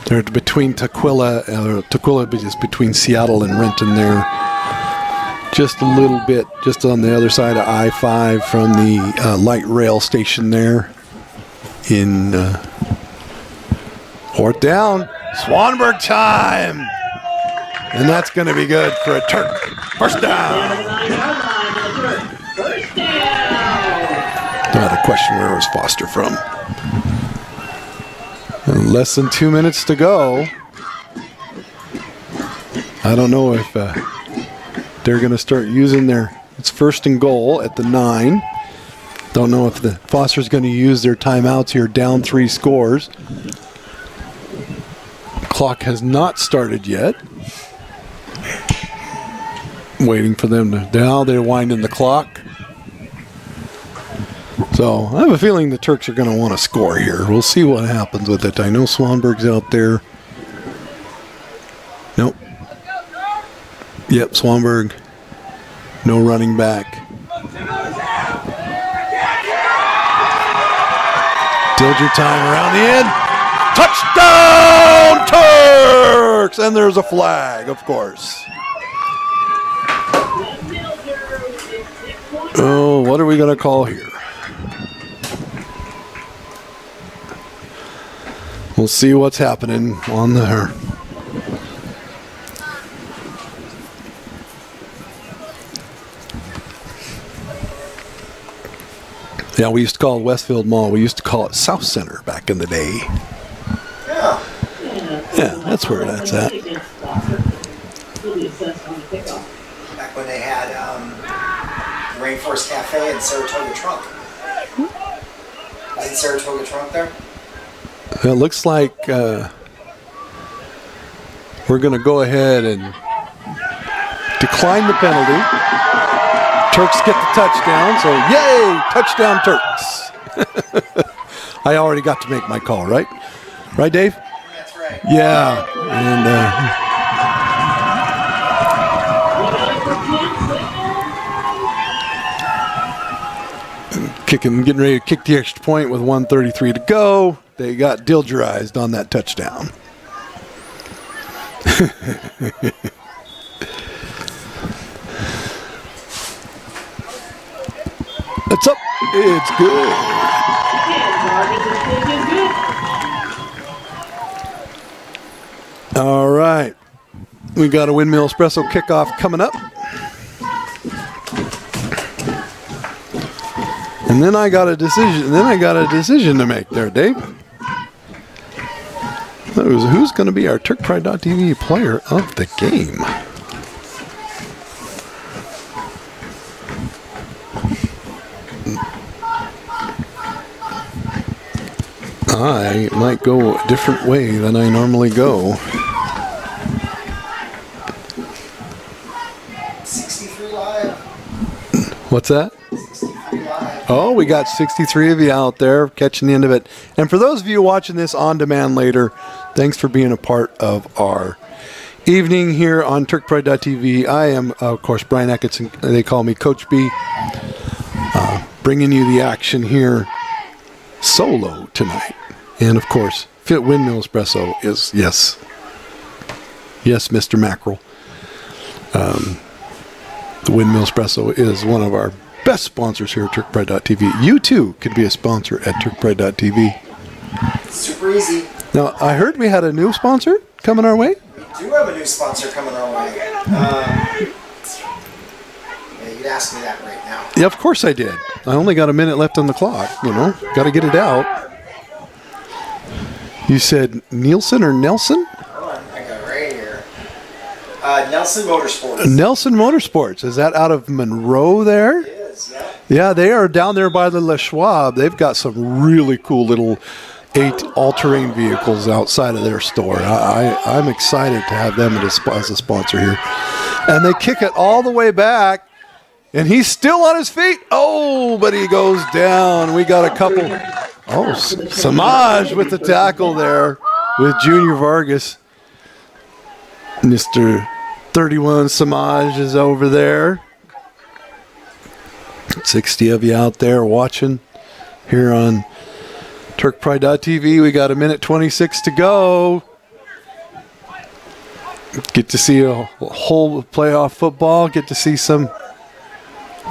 they're between Tukwila is between Seattle and Renton there, just a little bit, just on the other side of I-5 from the light rail station there in fourth down. Swanberg time, and that's going to be good for a Turk. First down. Another question, where was Foster from? And less than 2 minutes to go. I don't know if they're going to start using it's first and goal at the 9. Don't know if the Foster's going to use their timeouts here, down 3 scores. Clock has not started yet. Waiting for them to. Now they're winding the clock. So I have a feeling the Turks are going to want to score here. We'll see what happens with it. I know Swanberg's out there. Nope. Yep, Swanberg. No running back. Dilger time around the end. Touchdown, Turks! And there's a flag, of course. Oh, what are we going to call here? We'll see what's happening on there. Yeah, we used to call it Westfield Mall. We used to call it South Center back in the day. Yeah, that's where that's at. Back when they had Rainforest Cafe and Saratoga Trunk. Is it Saratoga Trunk there? It looks like we're going to go ahead and decline the penalty. Turks get the touchdown, so yay, touchdown Turks. I already got to make my call, right? Right, Dave? That's right. Yeah, and getting ready to kick the extra point with 1:33 to go. They got Dilgerized on that touchdown. It's up. It's good. All right. We got a Windmill Espresso kickoff coming up. And then I got a decision to make there, Dave. Who's going to be our TurkPride.tv player of the game? I might go a different way than I normally go. 63 live. What's that? 63 live. Oh, we got 63 of you out there catching the end of it. And for those of you watching this on demand later, thanks for being a part of our evening here on TurkPride.tv. I am, of course, Brian Atkinson. They call me Coach B. Bringing you the action here solo tonight. And, of course, Fit Windmill Espresso is, yes, Mr. Mackerel. The Windmill Espresso is one of our best sponsors here at TurkPride.tv. You, too, could be a sponsor at TurkPride.tv. Super easy. Now, I heard we had a new sponsor coming our way. We do have a new sponsor coming our way. Yeah, you'd ask me that right now. Yeah, of course I did. I only got a minute left on the clock, Got to get it out. You said Nielsen or Nelson? Hold on, I got it right here. Nelson Motorsports. Nelson Motorsports. Is that out of Monroe there? It is, yeah. Yeah, they are down there by the Le Schwab. They've got some really cool little 8 all-terrain vehicles outside of their store. I'm excited to have them as a sponsor here. And they kick it all the way back, and he's still on his feet. Oh, but he goes down. We got a couple. Oh, Samaj with the tackle there with Junior Vargas. Mr. 31 Samaj is over there. 60 of you out there watching here on TurkPride.tv. We got 1:26 to go. Get to see a whole playoff football. Get to see some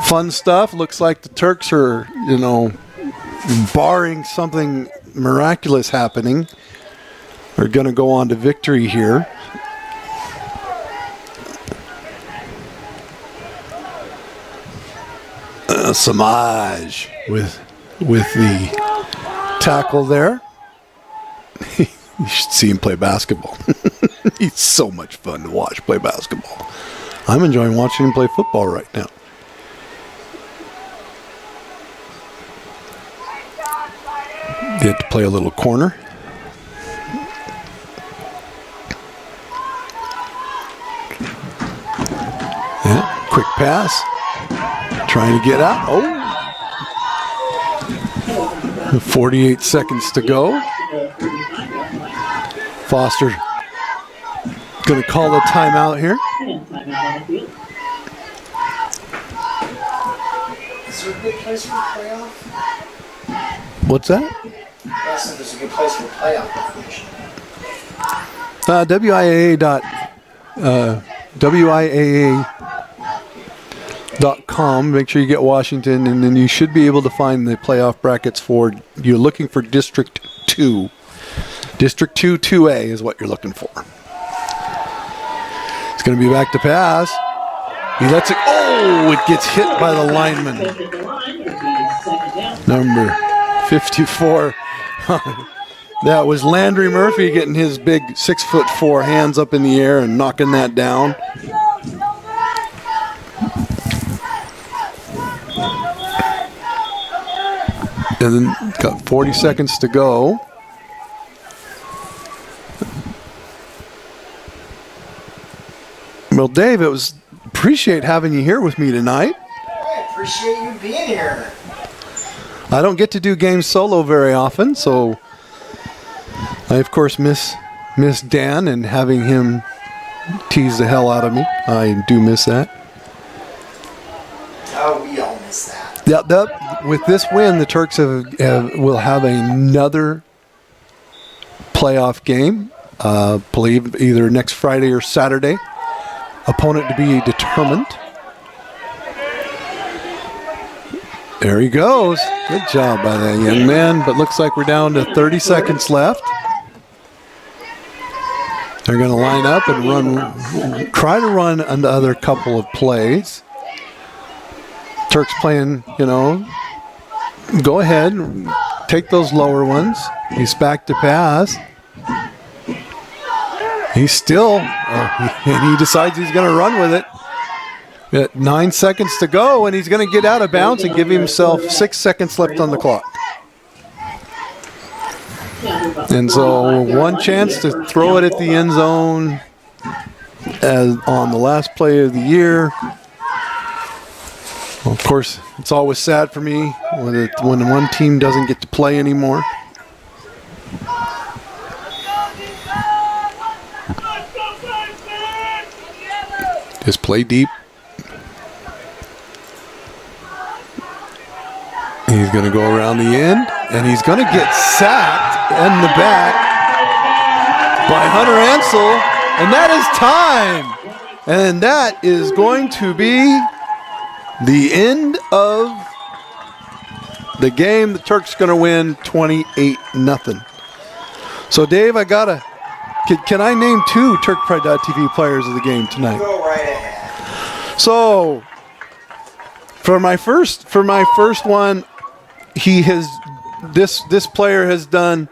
fun stuff. Looks like the Turks are, barring something miraculous happening, are going to go on to victory here. Samaj with the tackle there. You should see him play basketball. He's so much fun to watch play basketball. I'm enjoying watching him play football right now. Get to play a little corner. Yeah, quick pass. Trying to get out. Oh. 48 seconds to go. Foster going to call the timeout here. Is there a good place for playoff? What's that? I said there's a good place for playoff information. WIAA.com. Make sure you get Washington, and then you should be able to find the playoff brackets for. You're looking for District 2. District 2 2A is what you're looking for. It's going to be back to pass. He lets it. Oh, it gets hit by the lineman. Number 54. That was Landry Murphy getting his big 6'4" hands up in the air and knocking that down. And then got 40 seconds to go. Well, Dave, it was appreciate having you here with me tonight. I appreciate you being here. I don't get to do games solo very often, so I of course miss Dan and having him tease the hell out of me. I do miss that. Oh, we all miss that. Yeah, with this win, the Turks will have another playoff game. Believe either next Friday or Saturday. Opponent to be determined. There he goes. Good job by that young man. But looks like we're down to 30 seconds left. They're going to line up and try to run another couple of plays. Turks playing, go ahead, take those lower ones. He's back to pass. He's still, and he decides he's going to run with it. Got 9 seconds to go, and he's going to get out of bounds and give himself 6 seconds left on the clock. And so one chance to throw it at the end zone as on the last play of the year. Well, of course, it's always sad for me when one team doesn't get to play anymore. Just play deep. He's going to go around the end, and he's going to get sacked in the back by Hunter Ansel, and that is time. And that is going to be the end of the game. The Turks going to win 28-0. So, Dave, can I name 2 TurkPride.tv players of the game tonight? Go right ahead. So, for my first one, this player has done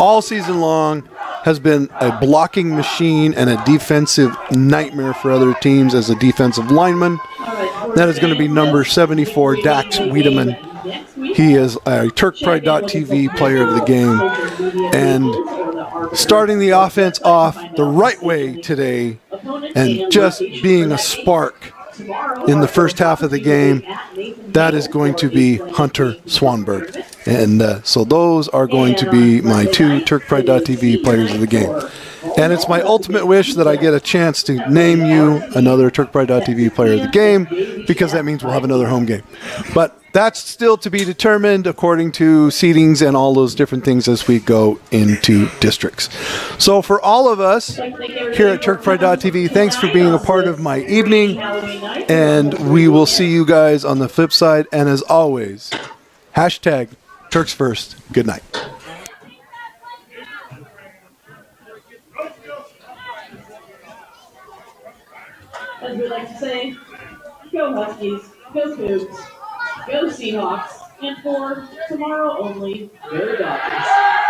all season long has been a blocking machine and a defensive nightmare for other teams as a defensive lineman. That is going to be number 74, Dax Wiedemann. He is a TurkPride.tv player of the game. And starting the offense off the right way today and just being a spark in the first half of the game, that is going to be Hunter Swanberg. And so those are going to be my two TurkPride.tv players of the game. And it's my ultimate wish that I get a chance to name you another TurkPride.tv player of the game, because that means we'll have another home game. But that's still to be determined according to seedings and all those different things as we go into districts. So for all of us here at TurkPride.tv, thanks for being a part of my evening, and we will see you guys on the flip side. And as always, hashtag Turks First. Good night. As we like to say, go Huskies, go Cougs, go Seahawks, and for tomorrow only, go Dodgers.